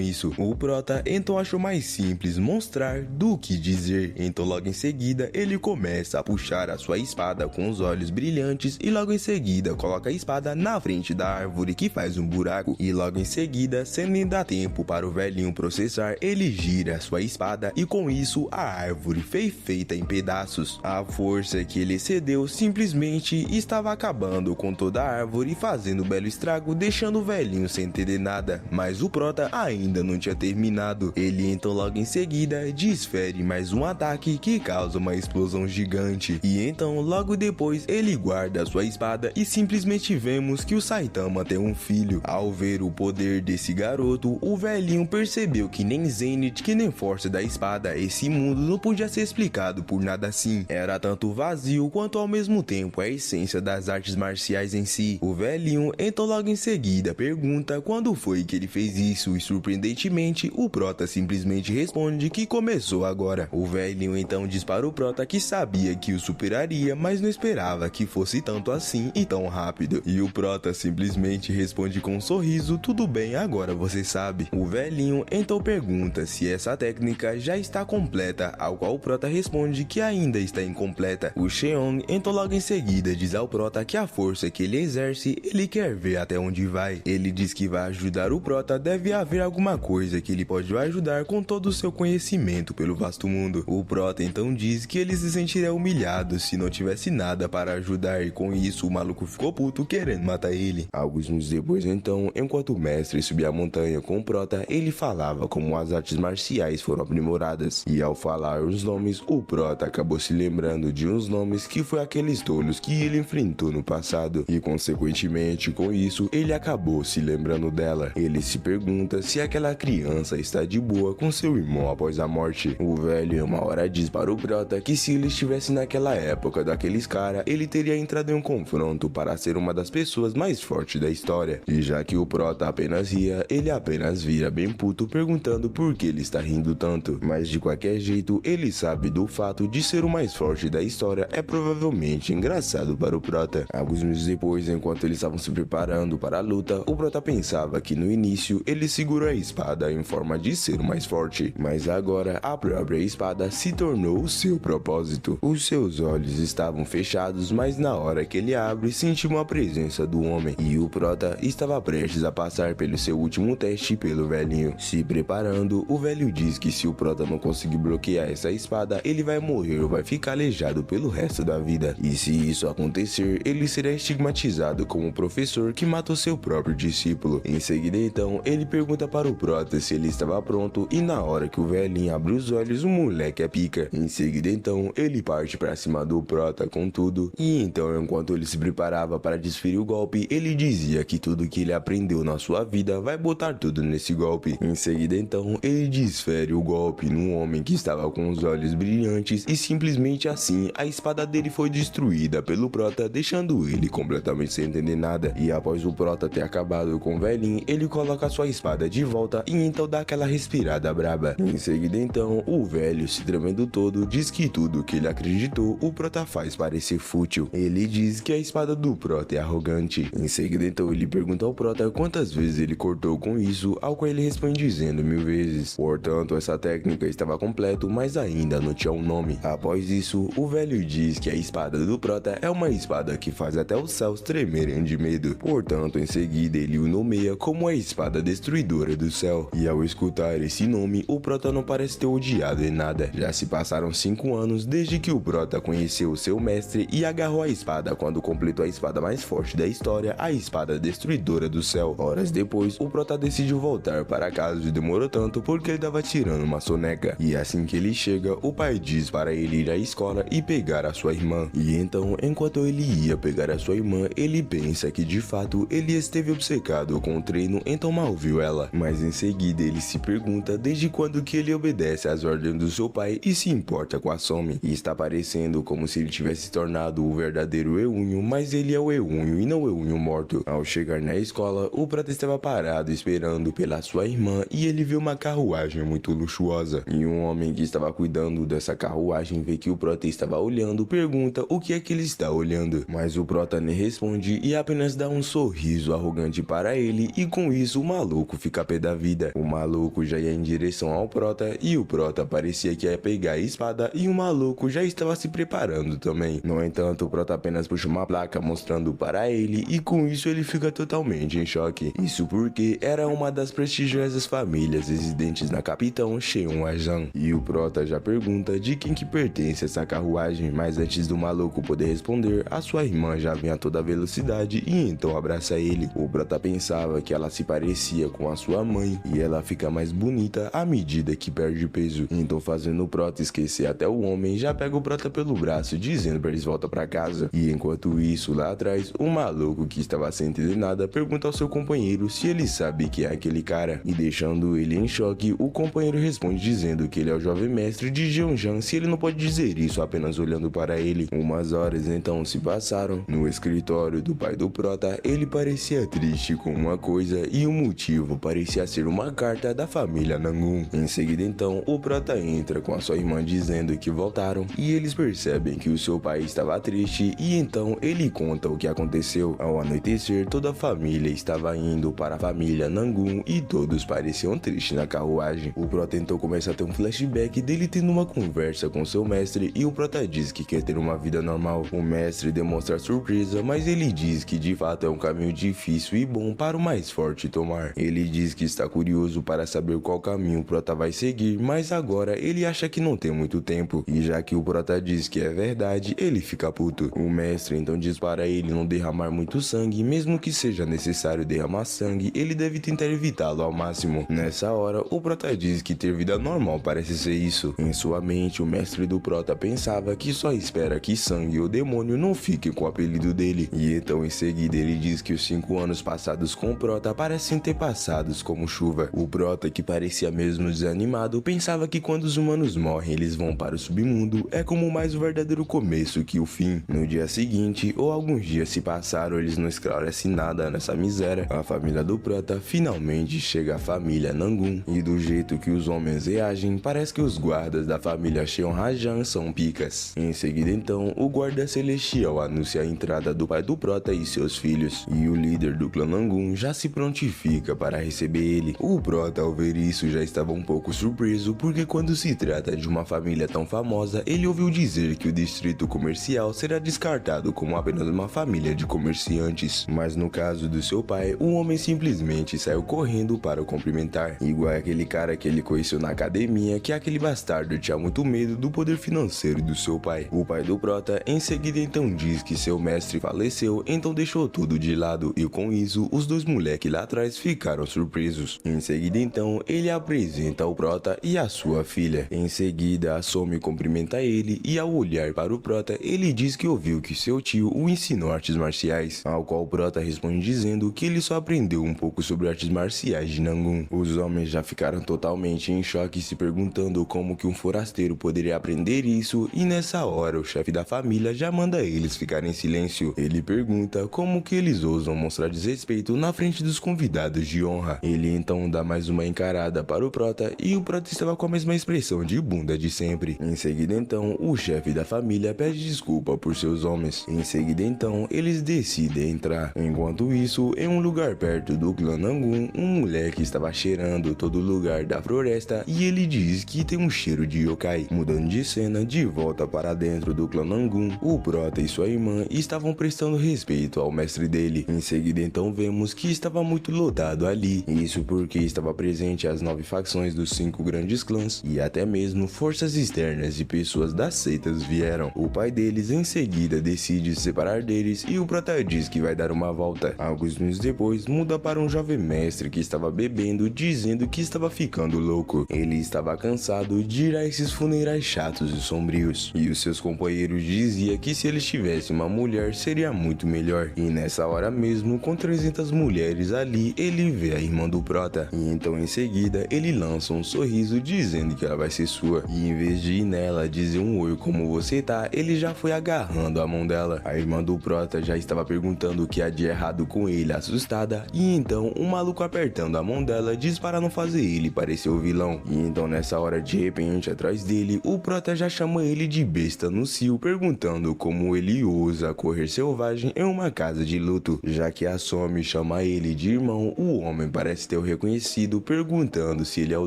isso. O Prota então achou mais simples mostrar do que dizer, então logo em seguida ele começa a puxar a sua espada com os olhos brilhantes e logo em seguida coloca a espada na frente da árvore que faz um buraco, e logo em seguida, sem nem dar tempo para o velhinho processar, ele gira a sua espada e com isso a árvore foi feita em pedaços. A força que ele excedeu simplesmente estava acabando com toda a árvore, fazendo um belo estrago, deixando o velhinho sem entender nada, mas o Prota ainda não tinha terminado. Ele então logo em seguida desfere mais um ataque que causa uma explosão gigante, e então logo depois ele guarda a sua espada e simplesmente vemos que o Saitama tem um filho. Ao ver o poder desse garoto, o velhinho percebeu que nem Zenith, que nem força da espada, esse mundo não podia ser explicado por nada assim. Era tanto vazio quanto ao mesmo tempo a essência das artes marciais em si. O velhinho então logo em seguida pergunta quando foi que ele fez isso, e surpreendentemente o Prota simplesmente responde que começou agora. O velhinho então diz para o Prota que sabia que o superaria, mas não esperava que fosse tanto assim e tão rápido, e o Prota simplesmente responde com um sorriso: tudo bem, agora você sabe. O velhinho então pergunta se essa técnica já está completa, ao qual o Prota responde que ainda está incompleta. O Sheong então logo em seguida diz ao Prota que a força que ele exerce, ele quer ver até onde vai. Ele diz que vai ajudar o Prota, deve haver alguma coisa que ele pode ajudar com todo o seu conhecimento pelo vasto mundo. O Prota então diz que ele se sentiria humilhado se não tivesse nada para ajudar, e com isso o maluco ficou puto querendo matar ele. Alguns minutos depois então, enquanto o mestre subia a montanha com o Prota, ele falava como as artes marciais foram aprimoradas, e ao falar os nomes, o Prota acabou se lembrando de uns nomes que foi aqueles tolos que ele enfrentou no passado, e consequentemente com isso ele acabou se lembrando dela. Ele se pergunta se aquela criança está de boa com seu irmão após a morte. O velho uma hora diz para o Prota que se ele estivesse naquela época daqueles caras, ele teria entrado em um confronto para ser uma das pessoas mais fortes da história. E já que o Prota apenas ria, ele apenas vira bem puto perguntando por que ele está rindo tanto. Mas de qualquer jeito, ele sabe do fato de ser o mais forte da história, é provavelmente engraçado para o Prota. Alguns meses depois, enquanto eles estavam se preparando para a luta, o Prota pensava que no início ele segurou a espada em forma de ser o mais forte, mas agora a própria espada se tornou o seu propósito. Os seus olhos estavam fechados, mas na hora que ele abre, sentiu a presença do homem, e o Prota estava prestes a passar pelo seu último teste pelo velhinho. Se preparando, o velho diz que se o Prota não conseguir bloquear essa espada, ele vai morrer ou vai ficar aleijado pelo resto da vida, e se isso acontecer, ele será estigmatizado como um professor que matou seu próprio discípulo. Em seguida então, ele pergunta para o Prota se ele estava pronto, e na hora que o velhinho abre os olhos, o moleque é pica. Em seguida então, ele parte para cima do Prota com tudo, e então enquanto ele se preparava para desferir o golpe, ele dizia que tudo que ele aprendeu na sua vida vai botar tudo nesse golpe. Em seguida então, ele desfere o golpe num homem que estava com os olhos brilhantes, e simplesmente assim, a espada dele foi destruída pelo Prota, deixando ele completamente sem entender nada. E após o Prota ter acabado acordo com o velhinho, ele coloca sua espada de volta e então dá aquela respirada braba. Em seguida então, o velho, se tremendo todo, diz que tudo que ele acreditou, o Prota faz parecer fútil. Ele diz que a espada do Prota é arrogante. Em seguida então, ele pergunta ao Prota quantas vezes ele cortou com isso, ao qual ele responde dizendo 1000 vezes. Portanto, essa técnica estava completa, mas ainda não tinha um nome. Após isso, o velho diz que a espada do Prota é uma espada que faz até os céus tremerem de medo. Portanto, em seguida ele o nomeia como a espada destruidora do céu. E ao escutar esse nome, o Prota não parece ter odiado em nada. Já se passaram 5 anos desde que o Prota conheceu seu mestre e agarrou a espada quando completou a espada mais forte da história, a espada destruidora do céu. Horas depois, o Prota decidiu voltar para casa e demorou tanto porque ele estava tirando uma soneca. E assim que ele chega, o pai diz para ele ir à escola e pegar a sua irmã. E então, enquanto ele ia pegar a sua irmã, ele pensa que de fato ele esteve obcecado com o treino, então mal viu ela. Mas em seguida ele se pergunta desde quando que ele obedece às ordens do seu pai e se importa com a Somi. E está parecendo como se ele tivesse se tornado o verdadeiro Eunho, mas ele é o Eunho e não o Eunho morto. Ao chegar na escola, o Prota estava parado esperando pela sua irmã e ele vê uma carruagem muito luxuosa. E um homem que estava cuidando dessa carruagem vê que o Prota estava olhando, pergunta o que é que ele está olhando. Mas o Prota nem responde e apenas dá um sorriso arrogante para ele e com isso o maluco fica pé da vida. O maluco já ia em direção ao Prota e o Prota parecia que ia pegar a espada e o maluco já estava se preparando também. No entanto, o Prota apenas puxa uma placa mostrando para ele e com isso ele fica totalmente em choque. Isso porque era uma das prestigiosas famílias residentes na Capitão Cheon Ajan. E o Prota já pergunta de quem que pertence essa carruagem, mas antes do maluco poder responder, a sua irmã já vem a toda velocidade e então abraça ele. O Prota pensava que ela se parecia com a sua mãe e ela fica mais bonita à medida que perde peso. Então, fazendo o Prota esquecer até o homem, já pega o Prota pelo braço dizendo para eles voltar para casa. E enquanto isso, lá atrás, o maluco que estava sem entender nada pergunta ao seu companheiro se ele sabe que é aquele cara. E deixando ele em choque, o companheiro responde dizendo que ele é o jovem mestre de Jeonjan, se ele não pode dizer isso apenas olhando para ele. Umas horas então se passaram. No escritório do pai do Prota, ele parecia triste com uma coisa e o motivo parecia ser uma carta da família Nangun. Em seguida então, o Prota entra com a sua irmã dizendo que voltaram e eles percebem que o seu pai estava triste e então ele conta o que aconteceu. Ao anoitecer, toda a família estava indo para a família Nangun e todos pareciam tristes na carruagem. O Prota então começa a ter um flashback dele tendo uma conversa com seu mestre e o Prota diz que quer ter uma vida normal. O mestre demonstra surpresa, mas ele diz que de fato é um caminho difícil e bom para o mais forte tomar. Ele diz que está curioso para saber qual caminho o Prota vai seguir, mas agora ele acha que não tem muito tempo. E já que o Prota diz que é verdade, ele fica puto. O mestre então diz para ele não derramar muito sangue, mesmo que seja necessário derramar sangue, ele deve tentar evitá-lo ao máximo. Nessa hora, o Prota diz que ter vida normal parece ser isso. Em sua mente, o mestre do Prota pensava que só espera que sangue ou demônio não fiquem com o apelido dele. E então em seguida ele diz que os 5 anos passados com o Prota parecem ter passados como chuva. O Prota, que parecia mesmo desanimado, pensava que quando os humanos morrem eles vão para o submundo, é como mais o verdadeiro começo que o fim. No dia seguinte, ou alguns dias se passaram, eles não esclarecem nada nessa miséria. A família do Prota finalmente chega à família Nangun e do jeito que os homens reagem, parece que os guardas da família Cheon Rajan são picas. Em seguida então, o guarda celestial anuncia a entrada do pai do Prota e seus filhos, e o líder do clã Nangun já se prontifica para receber ele. O Prota, ao ver isso, já estava um pouco surpreso, porque quando se trata de uma família tão famosa, ele ouviu dizer que o distrito comercial será descartado como apenas uma família de comerciantes. Mas no caso do seu pai, o homem simplesmente saiu correndo para o cumprimentar, igual aquele cara que ele conheceu na academia, que aquele bastardo tinha muito medo do poder financeiro do seu pai. O pai do Prota em seguida então diz que seu mestre faleceu, então deixou tudo de lado, e com isso os dois moleques lá atrás ficaram surpresos. Em seguida então ele apresenta o Prota e a sua filha. Em seguida a Somi cumprimenta ele e ao olhar para o Prota ele diz que ouviu que seu tio o ensinou artes marciais, ao qual o Prota responde dizendo que ele só aprendeu um pouco sobre artes marciais de Nangun. Os homens já ficaram totalmente em choque, se perguntando como que um forasteiro poderia aprender isso, e nessa hora o chefe da família já manda eles ficarem em silêncio. Ele pergunta como que eles ousam mostrar desrespeito respeito na frente dos convidados de honra. Ele então dá mais uma encarada para o prota e o prota estava com a mesma expressão de bunda de sempre. Em seguida então, o chefe da família pede desculpa por seus homens. Em seguida então, eles decidem entrar. Enquanto isso, em um lugar perto do clã Nangun, um moleque estava cheirando todo lugar da floresta e ele diz que tem um cheiro de yokai. Mudando de cena, de volta para dentro do clã Nangun, o prota e sua irmã estavam prestando respeito ao mestre dele. Em seguida então vemos que estava muito lotado ali, isso porque estava presente as 9 facções dos 5 grandes clãs e até mesmo forças externas e pessoas das seitas vieram. O pai deles em seguida decide se separar deles e o prota diz que vai dar uma volta. Alguns minutos depois muda para um jovem mestre que estava bebendo, dizendo que estava ficando louco. Ele estava cansado de ir a esses funerais chatos e sombrios e os seus companheiros diziam que se eles tivessem uma mulher seria muito melhor. E nessa hora mesmo, com 300 mulheres ali, ele vê a irmã do prota e então em seguida ele lança um sorriso dizendo que ela vai ser sua e em vez de ir nela dizer um oi como você tá, ele já foi agarrando a mão dela. A irmã do prota já estava perguntando o que há de errado com ele, assustada, e então um maluco apertando a mão dela diz para não fazer ele parecer o vilão. E então nessa hora de repente atrás dele, o prota já chama ele de besta no cio, perguntando como ele ousa correr selvagem em uma casa de luto. Já que a Somi chama ele de irmão, o homem parece ter o reconhecido, perguntando se ele é o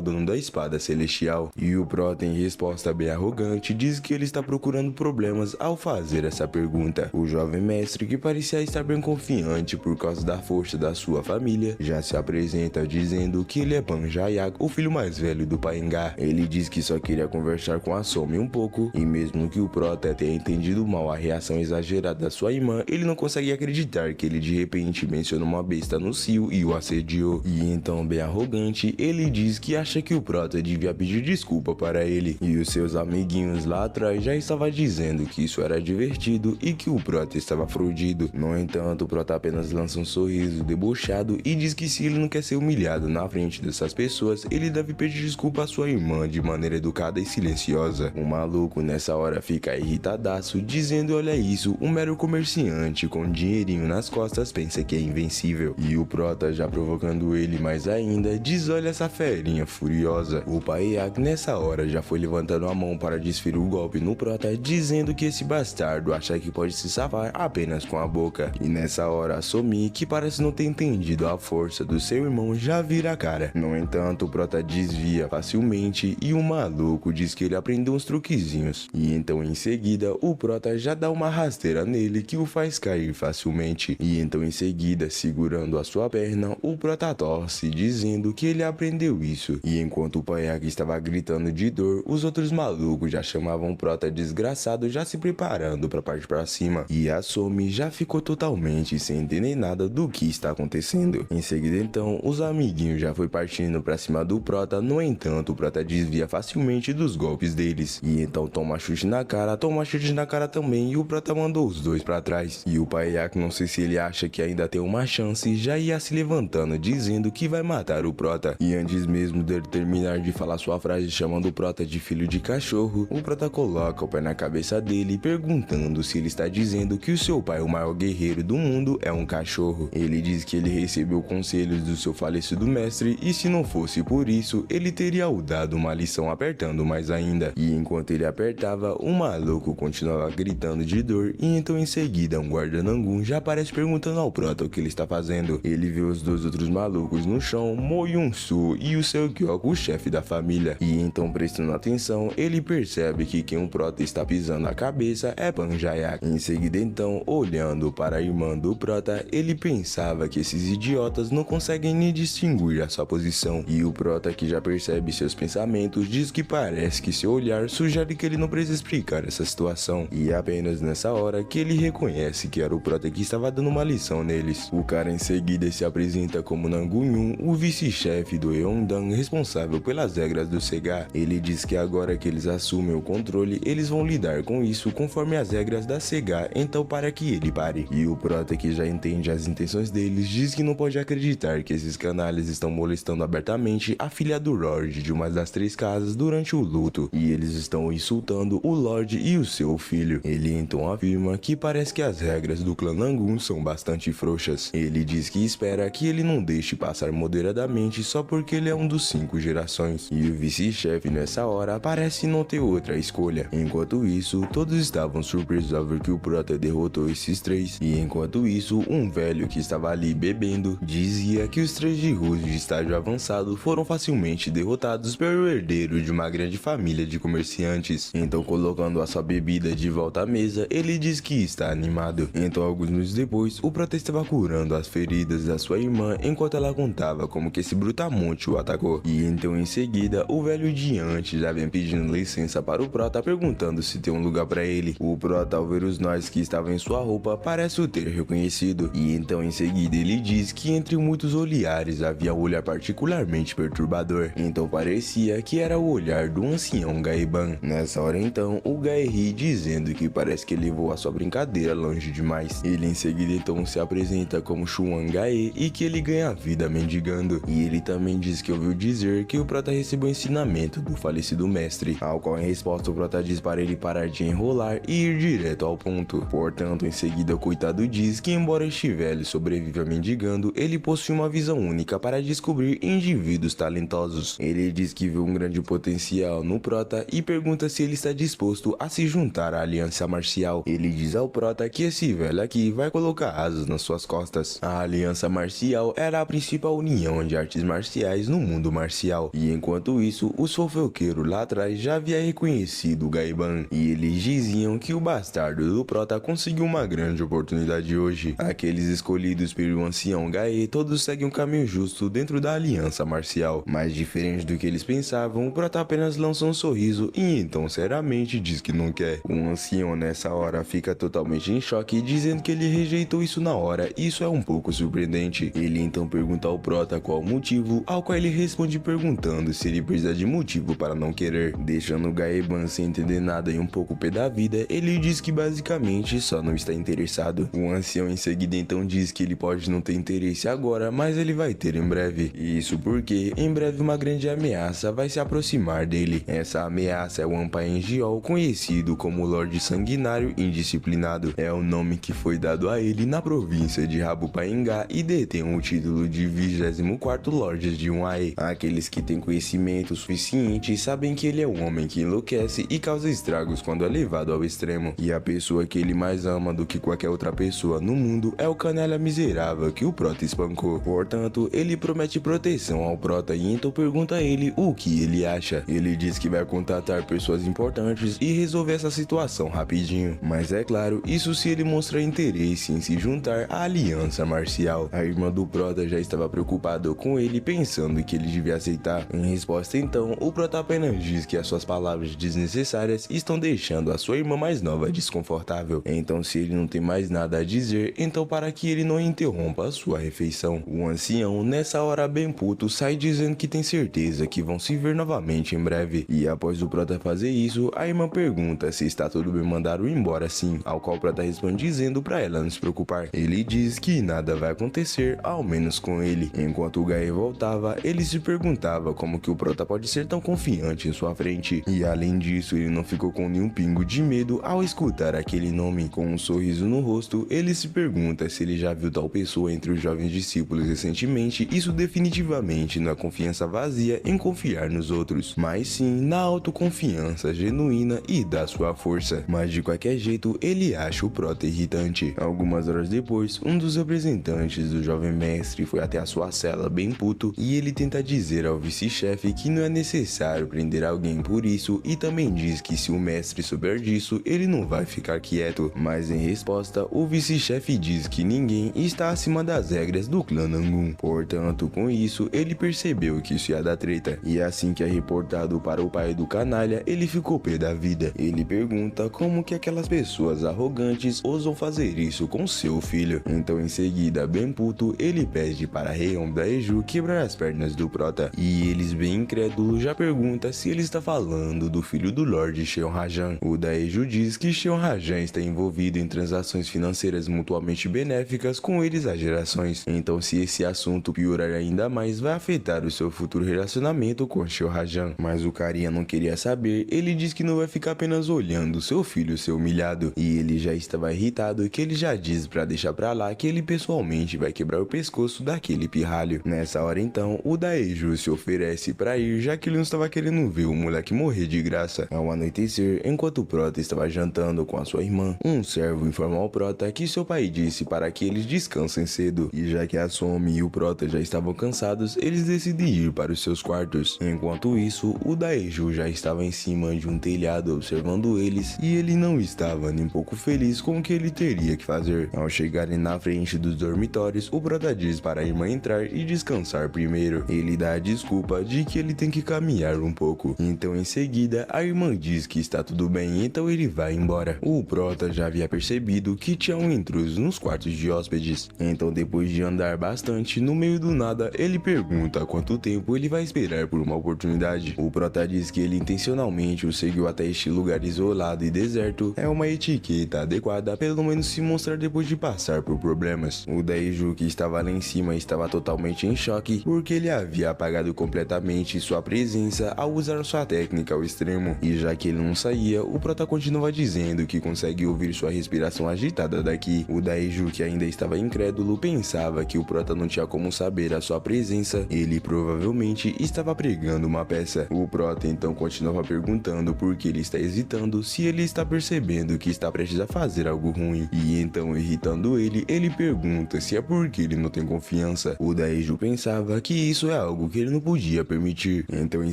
dono da espada celestial. E o prota, em resposta bem arrogante, diz que ele está procurando problemas ao fazer essa pergunta. O jovem mestre, que parecia estar bem confiante por causa da força da sua família, já se apresenta dizendo que ele é Panjayak, o filho mais velho do Paenga. Ele diz que só queria conversar com a Somi um pouco, e mesmo que o prota tenha entendido mal a reação exagerada da sua irmã, ele não consegue acreditar que ele de repente menciona uma besta no cio e o assediou. E então, bem arrogante, ele diz que acha que o prota devia pedir desculpa para ele. E os seus amiguinhos lá atrás já estavam dizendo que isso era divertido e que o prota estava fudido. No entanto, o prota apenas lança um sorriso debochado e diz que se ele não quer ser humilhado na frente dessas pessoas, ele deve pedir desculpa à sua irmã de maneira educada e silenciosa. O maluco nessa hora fica irritadaço, dizendo: olha isso, um mero comerciante com dinheirinho nas costas pensa que é invencível. E o prota, já provocando ele mais ainda, diz: olha essa ferinha furiosa. O Paenga nessa hora já foi levantando a mão para desferir o golpe no prota, dizendo que esse bastardo acha que pode se safar apenas com a boca. E nessa hora a Somi, que parece não ter entendido a força do seu irmão, já vira a cara. No entanto, o prota desvia facilmente e o maluco diz que ele aprendeu uns truquezinhos. E então em seguida o prota já dá uma rasteira nele que o faz cair facilmente. E então em seguida, segurando a sua perna, o prota torce, dizendo que ele aprendeu isso. E enquanto o Paenga estava gritando de dor, os outros malucos já chamavam o prota desgraçado, já se preparando para partir para cima. E a Somi já ficou totalmente sem entender nada do que está acontecendo. Em seguida então, os amiguinhos já foi partindo para cima do prota. No entanto, o prota desvia facilmente dos golpes deles. E então toma chute na cara, toma chute na cara também, e o prota mandou os dois para trás. E o Paenga, não sei se ele acha que ainda tem uma chance, já ia se levantando, dizendo que vai matar o prota. E antes mesmo dele terminar de falar sua frase chamando o prota de filho de cachorro, o prota coloca o pé na cabeça dele, perguntando se ele está dizendo que o seu pai, o maior guerreiro do mundo, é um cachorro. Ele diz que ele recebeu conselhos do seu falecido mestre e se não fosse por isso, ele teria o dado uma lição, apertando mais ainda. E enquanto ele apertava, o maluco continuava gritando de dor e então em seguida um guarda Nangun já aparece perguntando ao prota o que ele está fazendo. Ele vê os dois outros malucos no chão, Mo Yun-Su e o seu Gyok, o chefe da família. E então, prestando atenção, ele percebe que quem o prota está pisando a cabeça é Panjayak. Em seguida então, olhando para a irmã do prota, ele pensava que esses idiotas não conseguem nem distinguir a sua posição. E o prota, que já percebe seus pensamentos, diz que parece que seu olhar sugere que ele não precisa explicar essa situação. E é apenas nessa hora que ele reconhece que era o prota que estava dando uma lição neles. O cara em seguida se apresenta como Nangun, o vice-chefe do Yeondan, responsável pelas regras do Sega. Ele diz que agora que eles assumem o controle, eles vão lidar com isso conforme as regras da Sega, então para que ele pare. E o prota, que já entende as intenções deles, diz que não pode acreditar que esses canalhas estão molestando abertamente a filha do Lorde de uma das 3 casas durante o luto, e eles estão insultando o Lorde e o seu filho. Ele então afirma que parece que as regras do clã Nangun são bastante frouxas. Ele ele diz que espera que ele não deixe passar moderadamente só porque ele é um dos 5 gerações. E o vice-chefe nessa hora parece não ter outra escolha. Enquanto isso, todos estavam surpresos ao ver que o prota derrotou esses 3. E enquanto isso, um velho que estava ali bebendo dizia que os 3 de Rus de estágio avançado foram facilmente derrotados pelo herdeiro de uma grande família de comerciantes. Então, colocando a sua bebida de volta à mesa, ele diz que está animado. Então, alguns minutos depois, o prota estava curando as feridas da sua irmã enquanto ela contava como que esse brutamonte o atacou. E então, em seguida, o velho diante já vem pedindo licença para o prota, perguntando se tem um lugar para ele. O prota, ao ver os nós que estavam em sua roupa, parece o ter reconhecido. E então, em seguida, ele diz que entre muitos olhares havia um olhar particularmente perturbador. Então, parecia que era o olhar do ancião Gaeban. Nessa hora, então, o Gae ri, dizendo que parece que levou a sua brincadeira longe demais. Ele em seguida então se apresenta como Xuan Gae e que ele ganha a vida mendigando. E ele também diz que ouviu dizer que o prota recebeu ensinamento do falecido mestre, ao qual em resposta o prota diz para ele parar de enrolar e ir direto ao ponto. Portanto, em seguida o coitado diz que embora este velho sobreviva mendigando, ele possui uma visão única para descobrir indivíduos talentosos. Ele diz que vê um grande potencial no prota e pergunta se ele está disposto a se juntar à aliança marcial. Ele diz ao prota que esse velho aqui vai colocar asas nas suas costas. A aliança marcial era a principal união de artes marciais no mundo marcial. E enquanto isso, os fofoqueiros lá atrás já havia reconhecido o Gaeban. E eles diziam que o bastardo do prota conseguiu uma grande oportunidade hoje. Aqueles escolhidos pelo ancião Gae todos seguem um caminho justo dentro da aliança marcial. Mas diferente do que eles pensavam, o prota apenas lança um sorriso e então seriamente diz que não quer. O ancião nessa hora fica totalmente em choque, dizendo que ele rejeitou isso na hora. Isso é um pouco surpreendente. Ele então pergunta ao prota qual o motivo, ao qual ele responde perguntando se ele precisa de motivo para não querer. Deixando o Gaeban sem entender nada e um pouco pé da vida, ele diz que basicamente só não está interessado. O ancião em seguida então diz que ele pode não ter interesse agora, mas ele vai ter em breve. Isso porque em breve uma grande ameaça vai se aproximar dele. Essa ameaça é o Ampain Giol, conhecido como Lorde Sanguinário Indisciplinado. É o nome que foi dado a ele na província de Rabupaingá e detém o título de 24º Lorde de Unai. Aqueles que têm conhecimento suficiente sabem que ele é um homem que enlouquece e causa estragos quando é levado ao extremo. E a pessoa que ele mais ama do que qualquer outra pessoa no mundo é o canalha miserável que o prota espancou. Portanto, ele promete proteção ao prota e então pergunta a ele o que ele acha. Ele diz que vai contatar pessoas importantes e resolver essa situação rapidinho. Mas é claro, isso se ele mostrar interesse em se juntar à aliança marcial. A irmã do prota já estava preocupada com ele, pensando que ele devia aceitar. Em resposta então, o prota apenas diz que as suas palavras desnecessárias estão deixando a sua irmã mais nova desconfortável. Então se ele não tem mais nada a dizer, então para que ele não interrompa a sua refeição. O ancião nessa hora bem puto sai dizendo que tem certeza que vão se ver novamente em breve. E após o prota fazer isso, a irmã pergunta se está tudo bem mandar-o embora sim, ao qual o prota responde dizendo para ela não se preocupar. Ele diz que nada vai acontecer, ao menos com ele. Enquanto o Gae voltava, ele se perguntava como que o prota pode ser tão confiante em sua frente. E além disso, ele não ficou com nenhum pingo de medo ao escutar aquele nome. Com um sorriso no rosto, ele se pergunta se ele já viu tal pessoa entre os jovens discípulos recentemente. Isso definitivamente não é confiança vazia em confiar nos outros, mas sim na autoconfiança genuína e da sua força. Mas de qualquer jeito, ele acha o prota irritante. Algumas horas depois, um dos representantes do jovem mestre foi até a sua cela bem puto e ele tenta dizer ao vice-chefe que não é necessário prender alguém por isso e também diz que se o mestre souber disso, ele não vai ficar quieto. Mas em resposta, o vice-chefe diz que ninguém está acima das regras do clã Nangun. Portanto, com isso, ele percebeu que isso ia dar treta. E assim que é reportado para o pai do canalha, ele ficou pé da vida. Ele pergunta como que aquelas pessoas arrogantes ousam fazer isso com seu filho. Então em seguida, bem puto, ele pede para Reion Daeju quebrar as pernas do prota. E eles bem incrédulos já perguntam se ele está falando do filho do Lorde Sheon Rajan. O Daeju diz que Sheon Rajan está envolvido em transações financeiras mutuamente benéficas com eles há gerações. Então se esse assunto piorar ainda mais, vai afetar o seu futuro relacionamento com Sheon Rajan. Mas o carinha não queria saber, ele diz que não vai ficar apenas olhando seu filho ser humilhado. E ele já estava irritado que ele já diz para deixar pra lá que ele pessoalmente vai quebrar o pescoço daquele pirralho. Nessa hora então, o Daeju se oferece para ir, já que ele não estava querendo ver o moleque morrer de graça. Ao anoitecer, enquanto o Prota estava jantando com a sua irmã, um servo informa ao Prota que seu pai disse para que eles descansem cedo, e já que a Somi e o Prota já estavam cansados, eles decidem ir para os seus quartos. Enquanto isso, o Daeju já estava em cima de um telhado observando eles, e ele não estava nem pouco feliz com o que ele teria que fazer. Ao chegarem na frente dos dormitórios, o Prota diz para a irmã entrar e descansar primeiro. Ele dá a desculpa de que ele tem que caminhar um pouco. Então em seguida, a irmã diz que está tudo bem, então ele vai embora. O Prota já havia percebido que tinha um intruso nos quartos de hóspedes. Então depois de andar bastante, no meio do nada, ele pergunta quanto tempo ele vai esperar por uma oportunidade. O Prota diz que ele intencionalmente o seguiu até este lugar isolado e deserto. É uma etiqueta adequada, pelo menos se mostrar depois de passar por problemas. O Daeju, que estava lá em cima, estava totalmente em choque, porque ele havia apagado completamente sua presença ao usar sua técnica ao extremo. E já que ele não saía, o Prota continuava dizendo que consegue ouvir sua respiração agitada daqui. O Daeju, que ainda estava incrédulo, pensava que o Prota não tinha como saber a sua presença. Ele provavelmente estava pregando uma peça. O Prota então continuava perguntando por que ele está hesitando, se ele está percebendo que está prestes a fazer algo ruim. E então, irritando ele pergunta se é porque ele não tem confiança. O Daeju pensava que isso é algo que ele não podia permitir. Então em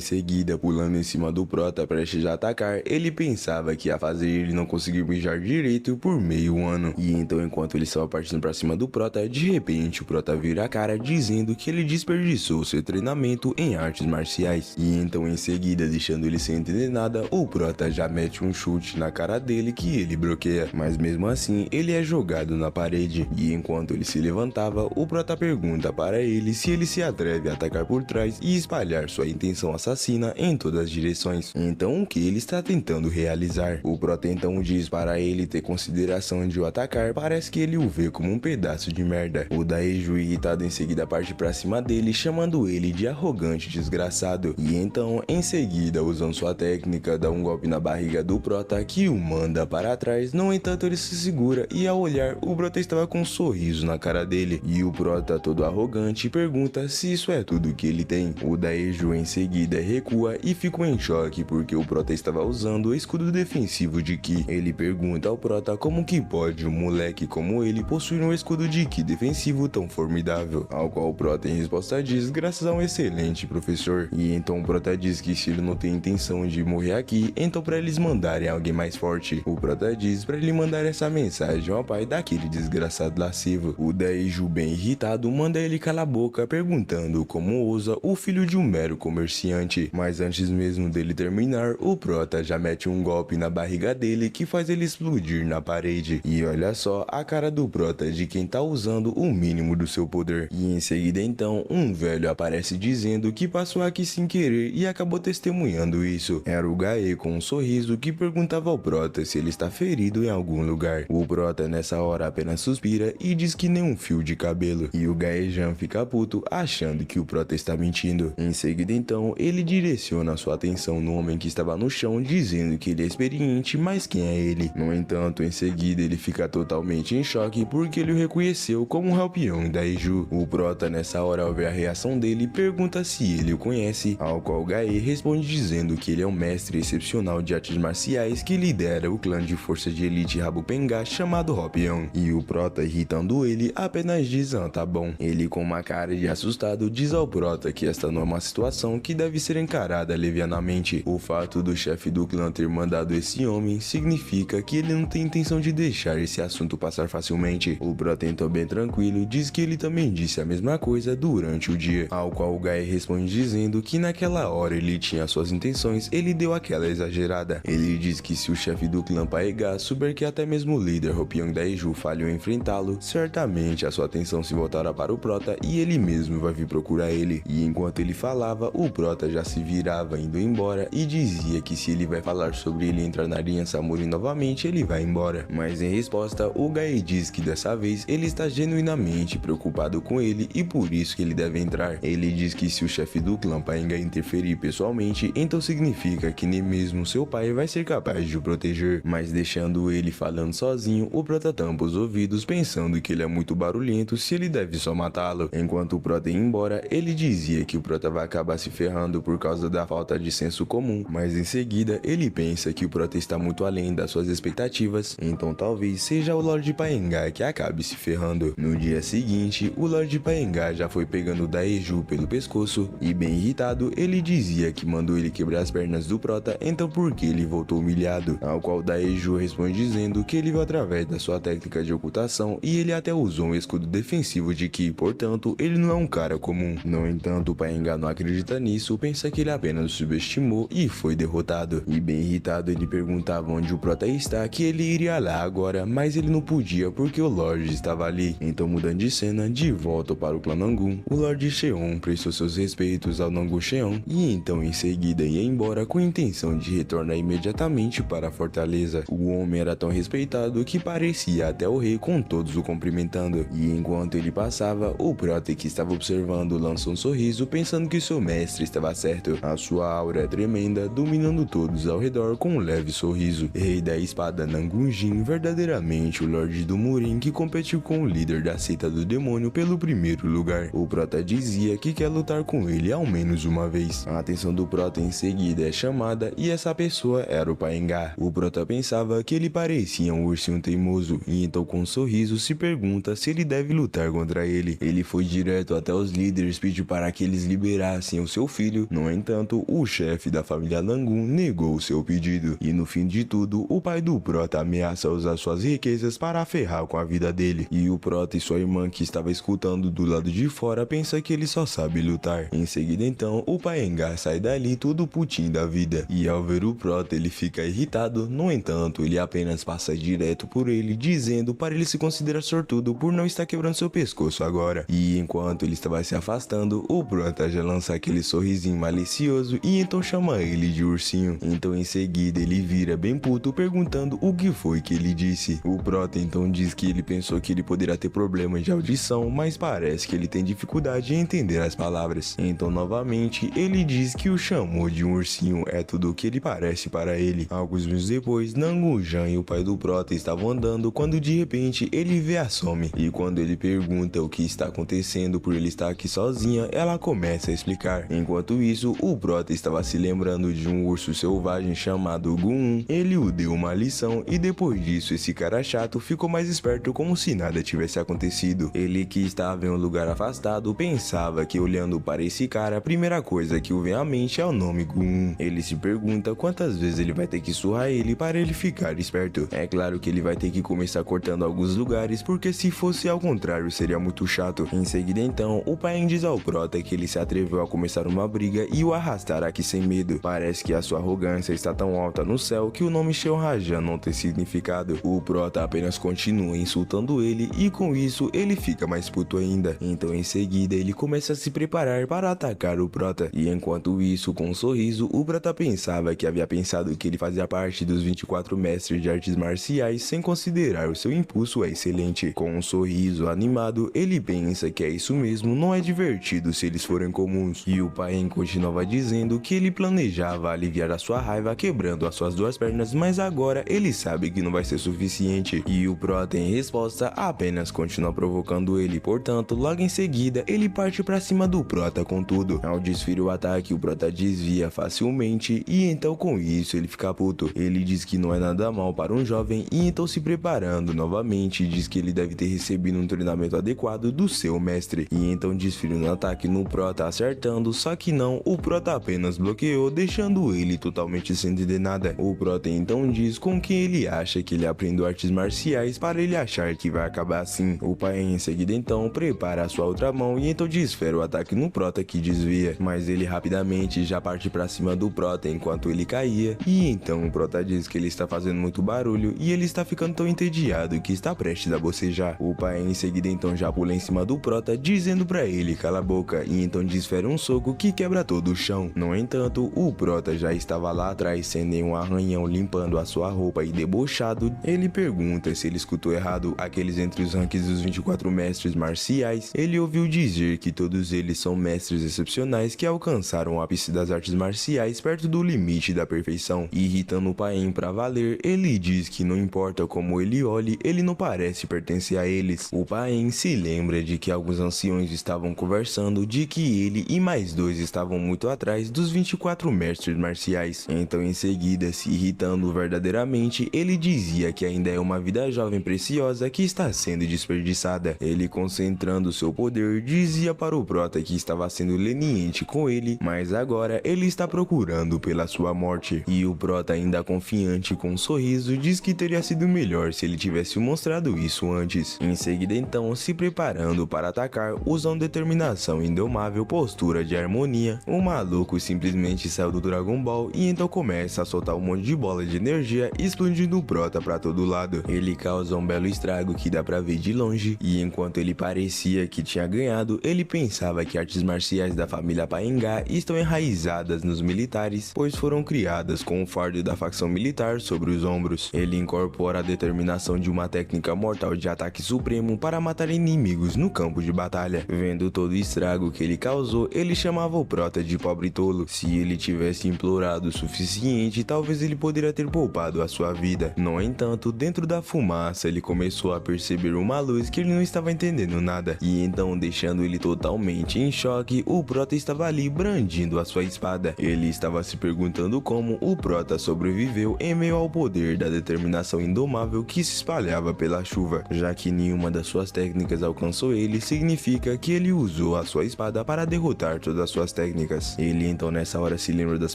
seguida, pulando em cima do Prota prestes a atacar, ele pensava que ia fazer ele não conseguir mijar direito por meio ano. E então, enquanto ele estava partindo para cima do Prota, de repente o Prota vira a cara dizendo que ele desperdiçou seu treinamento em artes marciais. E então em seguida, deixando ele sem entender nada, o Prota já mete um chute na cara dele que ele bloqueia. Mas mesmo assim, ele é jogado na parede. E enquanto ele se levantava, o Prota pergunta para ele se ele se atreve a atacar por trás e espalhar sua intenção assassina em todas as direções. Então o que ele está tentando realizar? O Prota então diz para ele ter consideração de o atacar, parece que ele o vê como um pedaço de merda. O Daeju, irritado, em seguida parte para cima dele, chamando ele de arrogante desgraçado. E então, em seguida, usando sua técnica, dá um golpe na barriga do Prota que o manda para trás. No entanto, ele se segura e ao olhar, o Prota estava com um sorriso na cara dele. E o Prota, todo arrogante, pergunta se isso é tudo que ele tem. O Daeju em seguida recua e fica em choque porque o Prota estava usando o escudo defensivo de Ki. Ele pergunta ao Prota como que pode um moleque como ele possuir um escudo de Ki defensivo tão formidável, ao qual o Prota em resposta diz graças a um excelente professor. E então o Prota diz que se ele não tem intenção de morrer aqui, então para eles mandarem alguém mais forte. O Prota diz para ele mandar essa mensagem ao pai daquele desgraçado lascivo. O Daeju, bem irritado, manda ele calar a boca perguntando como ousa o filho de um mero comerciante. Mas antes mesmo dele terminar, o Prota já mete um golpe na barriga dele que faz ele explodir na parede. E olha só a cara do Prota de quem tá usando o mínimo do seu poder. E em seguida então, um velho aparece dizendo que passou aqui sem querer e acabou testemunhando isso. Era o Gae com um sorriso que perguntava ao Prota se ele está ferido em algum lugar. O Prota nessa hora apenas suspira e diz que nem um fio de cabelo. E o Gaejan fica puto achando que o Prota está mentindo. Em seguida então, ele direciona sua atenção no homem que estava no chão dizendo que ele é experiente, mas quem é ele? No entanto, em seguida ele fica totalmente em choque porque ele o reconheceu como o Helpion Daeju. O Prota nessa hora, ao ver a reação dele, pergunta se ele o conhece, ao qual Gae responde dizendo que ele é um mestre excepcional de artes marciais que lidera o clã de força de elite Rabupenga chamado Helpion. E o Prota, irritando ele, apenas diz tá bom. Ele, com uma cara de assustado, diz ao Prota que esta não é uma situação que deve ser encarada levianamente. O fato do chefe do clã ter mandado esse homem significa que ele não tem intenção de deixar esse assunto passar facilmente. O Prota, então bem tranquilo, diz que ele também disse a mesma coisa durante o dia, ao qual o Gae responde dizendo que naquela hora ele tinha suas intenções, ele deu aquela exagerada. Ele diz que se o chefe do clã Paega souber que até mesmo o líder Helpion Daeju falhou em enfrentá-lo, certamente a sua atenção se voltará para o Prota e ele mesmo vai vir procurar ele. E enquanto ele falava, o Prota já se virava indo embora e dizia que se ele vai falar sobre ele entrar na linha Samuri novamente, ele vai embora. Mas em resposta, o Gae diz que dessa vez ele está genuinamente preocupado com ele e por isso que ele deve entrar. Ele diz que se o chefe do clã Paenga interferir pessoalmente, então significa que nem mesmo seu pai vai ser capaz de o proteger. Mas deixando ele falando sozinho, o Prota tampa os ouvidos pensando que que ele é muito barulhento, se ele deve só matá-lo. Enquanto o Prota ia embora, ele dizia que o Prota vai acabar se ferrando por causa da falta de senso comum, mas em seguida ele pensa que o Prota está muito além das suas expectativas, então talvez seja o Lorde Paenga que acabe se ferrando. No dia seguinte, o Lorde Paenga já foi pegando Daeju pelo pescoço e, bem irritado, ele dizia que mandou ele quebrar as pernas do Prota, então por que ele voltou humilhado? Ao qual Daeju responde dizendo que ele viu através da sua técnica de ocultação e ele até usou um escudo defensivo de que, portanto, ele não é um cara comum. No entanto, o Paenga não acredita nisso, pensa que ele apenas o subestimou e foi derrotado. E bem irritado, ele perguntava onde o Prota está, que ele iria lá agora, mas ele não podia porque o Lorde estava ali. Então, mudando de cena, de volta para o clã Nangun, o Lorde Sheon prestou seus respeitos ao Nangun Sheon e então em seguida ia embora com a intenção de retornar imediatamente para a fortaleza. O homem era tão respeitado que parecia até o rei, com todos o cumprimentando. E enquanto ele passava, o Prota, que estava observando, lançou um sorriso pensando que seu mestre estava certo. A sua aura é tremenda, dominando todos ao redor com um leve sorriso. Rei da espada Nangun Jin, verdadeiramente o Lorde do Murin, que competiu com o líder da seita do demônio pelo primeiro lugar. O Prota dizia que quer lutar com ele ao menos uma vez. A atenção do Prota em seguida é chamada e essa pessoa era o Paenga. O Prota pensava que ele parecia um ursinho teimoso e então com um sorriso se pergunta se ele deve lutar contra ele. Ele foi direto até os líderes, pediu para que eles liberassem o seu filho. No entanto, o chefe da família Nangun negou o seu pedido e no fim de tudo, o pai do Prota ameaça usar suas riquezas para ferrar com a vida dele. E o Prota e sua irmã, que estava escutando do lado de fora, pensa que ele só sabe lutar. Em seguida então, o Paenga sai dali todo putinho da vida e ao ver o Prota ele fica irritado. No entanto, ele apenas passa direto por ele, dizendo para ele se considerar sortudo por não estar quebrando seu pescoço agora. E enquanto ele estava se afastando, o Prota já lança aquele sorrisinho malicioso e então chama ele de ursinho. Então em seguida ele vira bem puto perguntando o que foi que ele disse. O Prota então diz que ele pensou que ele poderia ter problemas de audição, mas parece que ele tem dificuldade em entender as palavras. Então novamente ele diz que o chamou de um ursinho, é tudo o que ele parece para ele. Alguns minutos depois, Nangun Jan e o pai do Prota estavam andando quando de repente ele vê a Some. E quando ele pergunta o que está acontecendo por ele estar aqui sozinha, ela começa a explicar. Enquanto isso, o Prota estava se lembrando de um urso selvagem chamado Gun. Ele o deu uma lição e depois disso esse cara chato ficou mais esperto, como se nada tivesse acontecido. Ele, que estava em um lugar afastado, pensava que olhando para esse cara, a primeira coisa que o vem à mente é o nome Gun. Ele se pergunta quantas vezes ele vai ter que surrar ele para ele ficar esperto. É claro que ele vai ter que começar cortando alguns lugares, porque se fosse ao contrário seria muito chato. Em seguida então, o pai diz ao Prota que ele se atreveu a começar uma briga e o arrastar aqui sem medo. Parece que a sua arrogância está tão alta no céu que o nome Sheon Rajan não tem significado. O Prota apenas continua insultando ele e com isso ele fica mais puto ainda. Então em seguida ele começa a se preparar para atacar o Prota. E enquanto isso, com um sorriso, o Prota pensava que havia pensado que ele fazia parte dos 24 mestres de artes marciais sem considerar o seu impulso excelente. Com um sorriso animado, ele pensa que é isso mesmo, não é divertido se eles forem comuns. E o pai continuava dizendo que ele planejava aliviar a sua raiva quebrando as suas duas pernas, mas agora ele sabe que não vai ser suficiente. E o Prota em resposta apenas continua provocando ele, portanto logo em seguida ele parte para cima do Prota com tudo. Ao desferir o ataque, o Prota desvia facilmente e então com isso ele fica puto. Ele diz que não é nada mal para um jovem e então se preparando novamente diz que ele deve ter recebido um treinamento adequado do seu mestre. E então desfere um ataque no Prota acertando, só que não, o Prota apenas bloqueou, deixando ele totalmente sem entender nada. O Prota então diz com que ele acha que ele aprendeu artes marciais para ele achar que vai acabar assim. O pai em seguida então prepara a sua outra mão e então desfere o ataque no Prota, que desvia, mas ele rapidamente já parte para cima do Prota enquanto ele caía. E então o Prota diz que ele está fazendo muito barulho e ele está ficando tão entediado que está prestes a bocejar. O pai em seguida então já pula em cima do Prota, dizendo para ele cala a boca, e então desfere um soco que quebra todo o chão. No entanto, o Prota já estava lá atrás sem nenhum arranhão, limpando a sua roupa e debochado. Ele pergunta se ele escutou errado aqueles entre os rankings dos 24 mestres marciais. Ele ouviu dizer que todos eles são mestres excepcionais que alcançaram o ápice das artes marciais perto do limite da perfeição. Irritando o Paim pra valer, ele diz que não importa como ele olhe, ele não parece pertencer pertence a eles. O Pain se lembra de que alguns anciões estavam conversando de que ele e mais 2 estavam muito atrás dos 24 mestres marciais. Então em seguida, se irritando verdadeiramente, ele dizia que ainda é uma vida jovem preciosa que está sendo desperdiçada. Ele, concentrando seu poder, dizia para o prota que estava sendo leniente com ele, mas agora ele está procurando pela sua morte. E o prota, ainda confiante com um sorriso, diz que teria sido melhor se ele tivesse mostrado isso antes. Em seguida então, se preparando para atacar, usando determinação indomável, postura de harmonia, o maluco simplesmente saiu do Dragon Ball e então começa a soltar um monte de bola de energia, explodindo o prota para todo lado. Ele causa um belo estrago que dá pra ver de longe, e enquanto ele parecia que tinha ganhado, ele pensava que artes marciais da família Paengá estão enraizadas nos militares, pois foram criadas com o fardo da facção militar sobre os ombros. Ele incorpora a determinação de uma técnica mortal de ataque supremo para matar inimigos no campo de batalha. Vendo todo o estrago que ele causou, ele chamava o prota de pobre tolo. Se ele tivesse implorado o suficiente, talvez ele poderia ter poupado a sua vida. No entanto, dentro da fumaça, ele começou a perceber uma luz que ele não estava entendendo nada. E então, deixando ele totalmente em choque, o prota estava ali brandindo a sua espada. Ele estava se perguntando como o prota sobreviveu em meio ao poder da determinação indomável que se espalhava pela chuva. Já que nenhuma das suas técnicas alcançou ele, significa que ele usou a sua espada para derrotar todas as suas técnicas. Ele então nessa hora se lembra das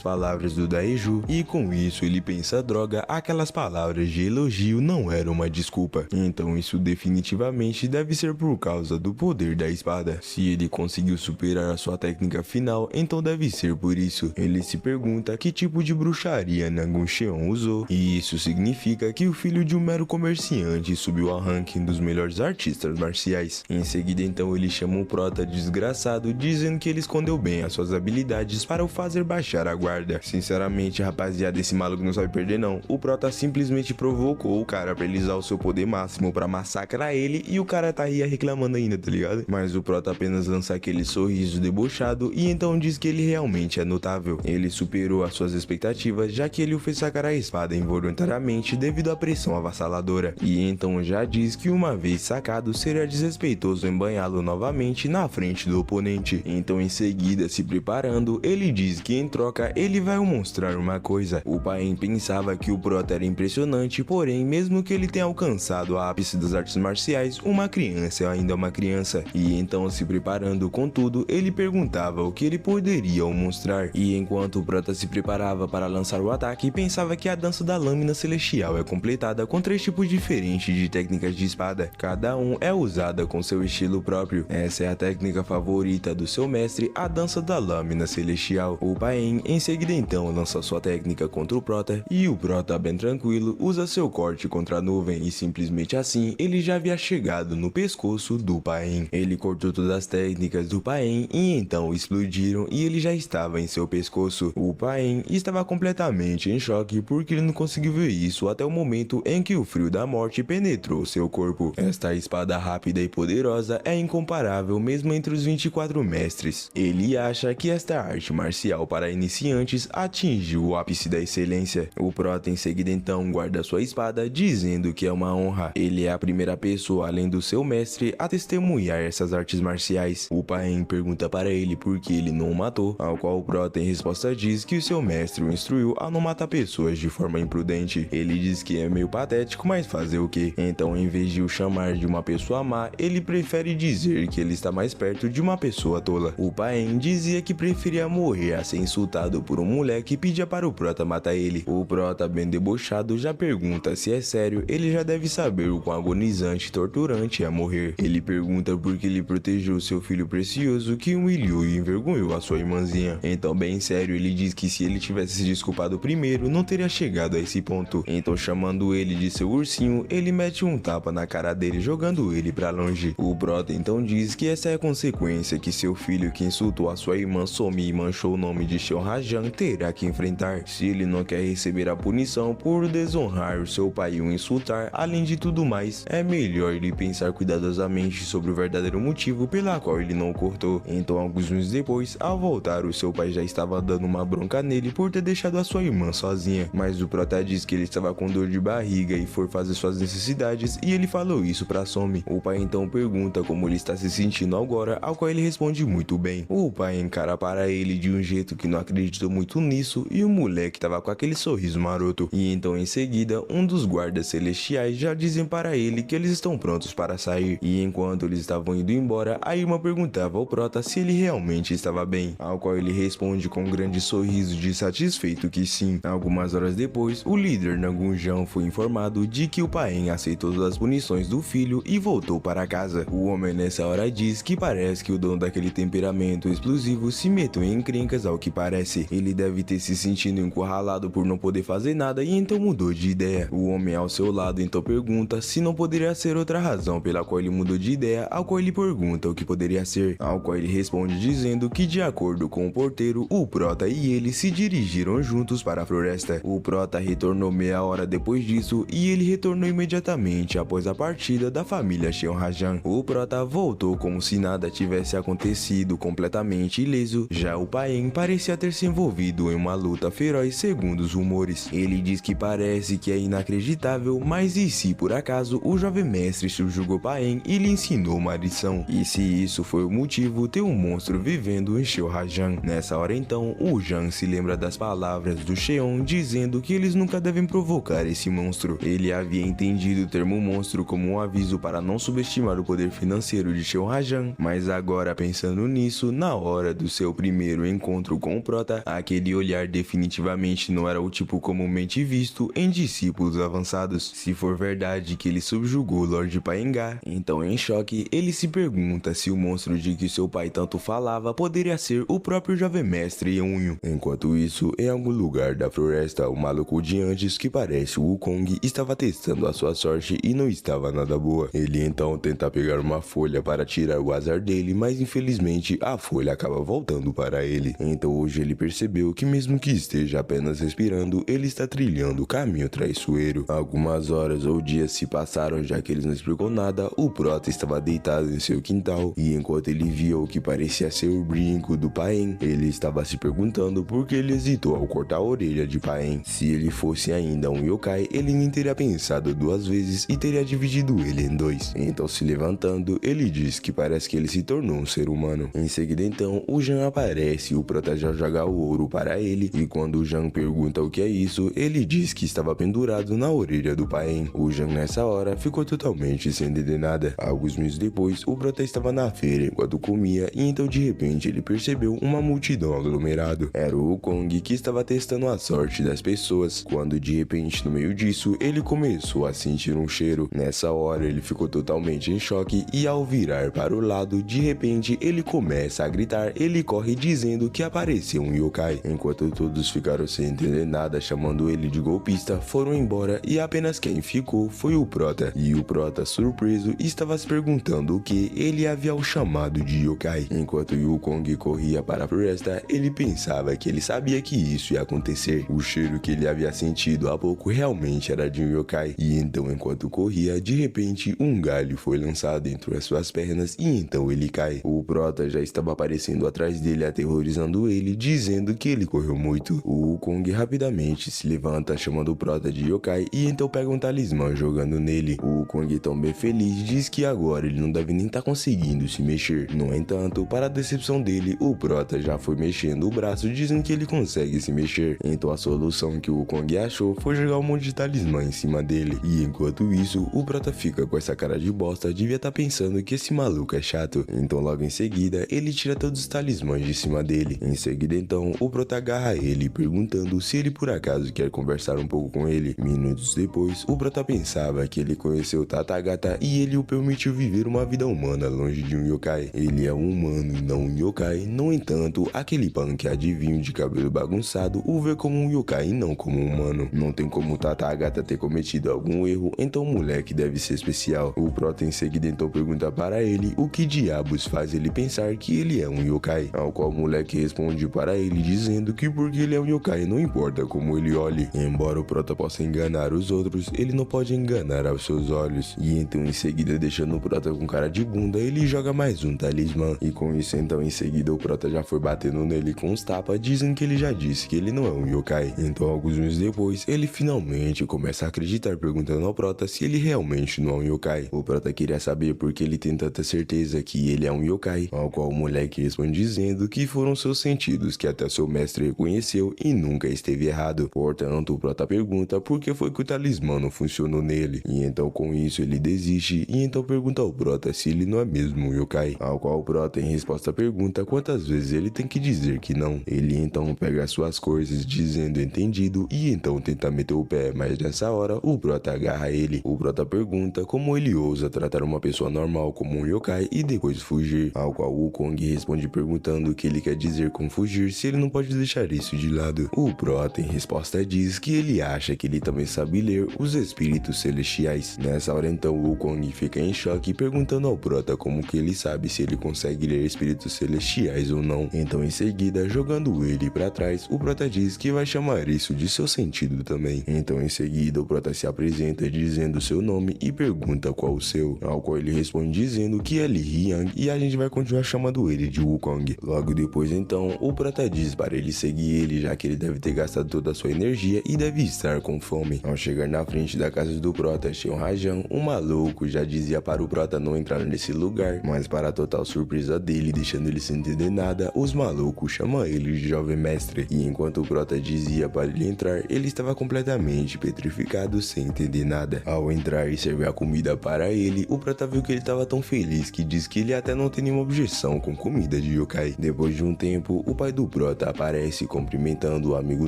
palavras do Daiju, e com isso ele pensa: droga, aquelas palavras de elogio não eram uma desculpa. Então isso definitivamente deve ser por causa do poder da espada. Se ele conseguiu superar a sua técnica final, então deve ser por isso. Ele se pergunta que tipo de bruxaria Nangun Cheon usou, e isso significa que o filho de um mero comerciante subiu ao ranking dos melhores artistas marciais. Em seguida então ele chama o prota de desgraçado, dizendo que ele escondeu bem as suas habilidades para o fazer baixar a guarda. Sinceramente, rapaziada, esse maluco não sabe perder não. O prota simplesmente provocou o cara pra ele usar o seu poder máximo pra massacrar ele, e o cara tá aí reclamando ainda, tá ligado? Mas o prota apenas lança aquele sorriso debochado e então diz que ele realmente é notável. Ele superou as suas expectativas, já que ele o fez sacar a espada involuntariamente devido à pressão avassaladora. E então já diz que uma vez sacado, seria desrespeitoso embanhá-lo novamente na frente do oponente. Então em seguida, se preparando, ele diz que em troca ele vai mostrar uma coisa. O Pain pensava que o prota era impressionante, porém mesmo que ele tenha alcançado o ápice das artes marciais, uma criança ainda é uma criança. E então, se preparando com tudo, ele perguntava o que ele poderia mostrar. E enquanto o prota se preparava para lançar o ataque, pensava que a dança da lâmina celestial é completada com 3 tipos diferentes de técnicas de espada. Cada um é usada com seu estilo próprio. Essa é a técnica favorita do seu mestre, a dança da lâmina celestial. O Pain em seguida então lança sua técnica contra o prota, e o prota, bem tranquilo, usa seu corte contra a nuvem, e simplesmente assim ele já havia chegado no pescoço do Pain. Ele cortou todas as técnicas do Pain e então explodiram, e ele já estava em seu pescoço. O Pain estava completamente em choque porque ele não conseguiu ver isso até o momento em que o frio da morte penetrou seu corpo. Esta espada rápida e poderosa é incomparável mesmo entre os 24 mestres. Ele acha que esta arte marcial para iniciantes atingiu o ápice da excelência. O prota em seguida então guarda sua espada, dizendo que é uma honra. Ele é a primeira pessoa além do seu mestre a testemunhar essas artes marciais. O Pain pergunta para ele por que ele não o matou, ao qual o prota em resposta diz que o seu mestre o instruiu a não matar pessoas de forma imprudente. Ele diz que é meio patético, mas fazer o que? Então, em vez de o chamar de uma pessoa má, ele prefere dizer que ele está mais perto de uma pessoa tola. O Pain dizia que preferia morrer a ser insultado por um moleque que pedia para o prota matar ele. O prota, bem debochado, já pergunta se é sério. Ele já deve saber o quão agonizante e torturante é morrer. Ele pergunta por que ele protegeu seu filho precioso, que humilhou e envergonhou a sua irmãzinha. Então, bem sério, ele diz que se ele tivesse se desculpado primeiro, não teria chegado a esse ponto. Então, chamando ele de seu ursinho, ele mete um tapa na cara dele, jogando ele pra longe. O prota então diz que essa é a consequência que seu filho, que insultou a sua irmã Somi e manchou o nome de Sheo Rajan, terá que enfrentar. Se ele não quer receber a punição por desonrar o seu pai e o insultar, além de tudo mais, é melhor ele pensar cuidadosamente sobre o verdadeiro motivo pela qual ele não o cortou. Então, alguns meses depois, ao voltar, o seu pai já estava dando uma bronca nele por ter deixado a sua irmã sozinha. Mas o prota diz que ele estava com dor de barriga e foi fazer suas necessidades, e ele falou isso pra Somi. O pai então pergunta como ele está se sentindo agora, ao qual ele responde muito bem. O pai encara para ele de um jeito que não acreditou muito nisso e o moleque tava com aquele sorriso maroto. E então em seguida, um dos guardas celestiais já dizem para ele que eles estão prontos para sair. E enquanto eles estavam indo embora, a irmã perguntava ao prota se ele realmente estava bem, ao qual ele responde com um grande sorriso de satisfeito que sim. Algumas horas depois, o líder Nangunjão foi informado de que o Paen aceitou todas as punições do filho e voltou para casa. O homem nessa hora diz que parece que o dono daquele temperamento explosivo se meteu em encrencas ao que parece. Ele deve ter se sentido encurralado por não poder fazer nada e então mudou de ideia. O homem ao seu lado então pergunta se não poderia ser outra razão pela qual ele mudou de ideia, ao qual ele pergunta o que poderia ser, ao qual ele responde dizendo que de acordo com o porteiro, o prota e ele se dirigiram juntos para a floresta. O prota retornou meia hora depois disso e ele retornou imediatamente após a partida da família Cheonrajan. O prota voltou como se nada tivesse acontecido, completamente ileso. Já o Paen parecia ter se envolvido em uma luta feroz segundo os rumores. Ele diz que parece que é inacreditável, mas e se por acaso o jovem mestre subjugou Paen e lhe ensinou uma lição? E se isso foi o motivo, ter um monstro vivendo em Cheonrajan? Nessa hora então, o Jan se lembra das palavras do Cheon dizendo que eles nunca devem provocar esse monstro. Ele havia entendido o termo monstro como um aviso para não subestimar o poder financeiro de Cheonrajan, mas agora pensando nisso, na hora do seu primeiro encontro com o prota, aquele olhar definitivamente não era o tipo comumente visto em discípulos avançados. Se for verdade que ele subjugou Lord Paengar, então em choque, ele se pergunta se o monstro de que seu pai tanto falava poderia ser o próprio jovem mestre Eunho. Enquanto isso, em algum lugar da floresta, o maluco de antes que parece o Wukong estava testando a sua sorte e não estava nada boa. Ele então tenta pegar uma folha para tirar o azar dele, mas infelizmente a folha acaba voltando para ele. Então hoje ele percebeu que mesmo que esteja apenas respirando, ele está trilhando o caminho traiçoeiro. Algumas horas ou dias se passaram já que ele não explicou nada. O prota estava deitado em seu quintal e enquanto ele via o que parecia ser o brinco do Paen, ele estava se perguntando por que ele hesitou ao cortar a orelha de Paen. Se ele fosse ainda um yokai, ele nem teria pensado duas vezes e teria dividido ele em dois. Então se levantando, ele diz que parece que ele se tornou um ser humano. Em seguida então, o Jan aparece e o prota já joga o ouro para ele, e quando o Jan pergunta o que é isso, ele diz que estava pendurado na orelha do Paen. O Jan nessa hora ficou totalmente sem entender nada. Alguns meses depois, o prota estava na feira enquanto comia e então de repente ele percebeu uma multidão aglomerado. Era o Wukong que estava testando a sorte das pessoas, quando de repente no meio disso ele começou a sentir um cheiro. Nessa hora ele ficou totalmente em choque e ao virar para o lado, de repente ele começa a gritar. Ele corre dizendo que apareceu um yokai. Enquanto todos ficaram sem entender nada, chamando ele de golpista, foram embora e apenas quem ficou foi o prota. E o prota, surpreso, estava se perguntando o que ele havia o chamado de yokai. Enquanto o Wukong corria para a floresta, ele pensava que ele sabia que isso ia acontecer. O cheiro que ele havia sentido há pouco realmente era de um yokai. E então enquanto corria, de repente um galho foi lançado entre as suas pernas e então ele cai. O prota já estava aparecendo atrás dele, aterrorizando ele, dizendo que ele correu muito. O Wukong rapidamente se levanta, chamando o prota de yokai e então pega um talismã jogando nele. O Wukong, tão bem feliz, diz que agora ele não deve nem estar conseguindo se mexer. No entanto, para a decepção dele, o prota já foi mexendo o braço, dizendo que ele consegue se mexer. Então a solução que o Wukong achou foi jogar um monte de talismã em cima dele. E enquanto isso, o prota fica com essa cara de bosta, devia estar pensando que esse maluco é chato. Então logo em seguida, ele tira todos os talismãs de cima dele. Em seguida então, o prota agarra ele, perguntando se ele por acaso quer conversar um pouco com ele. Minutos depois, o prota pensava que ele conheceu o Tathagata e ele o permitiu viver uma vida humana longe de um yokai. Ele é um humano e não um yokai. No entanto, aquele punk adivinho de cabelo bagunçado o vê como um yokai e não como um humano. Não tem como o Tathagata ter cometido algum erro, então o moleque deve ser especial. O prota em seguida então pergunta para ele o que diabos faz ele pensar que ele é um yokai, ao qual o moleque responde para ele dizendo que porque ele é um yokai não importa como ele olhe. Embora o prota possa enganar os outros, ele não pode enganar aos seus olhos. E então em seguida, deixando o prota com cara de bunda, ele joga mais um talismã. E com isso então em seguida o prota já foi batendo nele com os tapas, dizendo que ele já disse que ele não é um yokai. Então alguns meses depois, ele finalmente começa a acreditar, perguntando ao prota se ele realmente realmente não é um yokai. O prota queria saber porque ele tem tanta certeza que ele é um yokai, ao qual o moleque responde dizendo que foram seus sentidos que até seu mestre reconheceu e nunca esteve errado. Portanto, o prota pergunta por que foi que o talismã não funcionou nele, e então com isso ele desiste e então pergunta ao prota se ele não é mesmo um yokai, ao qual o prota em resposta pergunta quantas vezes ele tem que dizer que não. Ele então pega suas coisas dizendo entendido e então tenta meter o pé, mas nessa hora o prota agarra ele. O prota pergunta como ele ousa tratar uma pessoa normal como um yokai e depois fugir, ao qual o Wukong responde perguntando o que ele quer dizer com fugir, se ele não pode deixar isso de lado. O prota em resposta diz que ele acha que ele também sabe ler os espíritos celestiais. Nessa hora então o Wukong fica em choque perguntando ao prota como que ele sabe se ele consegue ler espíritos celestiais ou não. Então em seguida, jogando ele para trás, o prota diz que vai chamar isso de seu sentido também. Então em seguida o prota se apresenta dizendo seu nome e pergunta qual o seu, ao qual ele responde dizendo que é Li Yang e a gente vai continuar chamando ele de Wukong. Logo depois então, o prota diz para ele seguir ele, já que ele deve ter gastado toda a sua energia e deve estar com fome. Ao chegar na frente da casa do prota, Xion Rajan, um maluco, já dizia para o prota não entrar nesse lugar, mas para a total surpresa dele, deixando ele sem entender nada, os malucos chamam ele de jovem mestre, e enquanto o prota dizia para ele entrar, ele estava completamente petrificado sem entender nada. Ao entrar e servir a comida para ele, o prota viu que ele estava tão feliz que diz que ele até não tem nenhuma objeção com comida de yokai. Depois de um tempo, o pai do prota aparece cumprimentando o amigo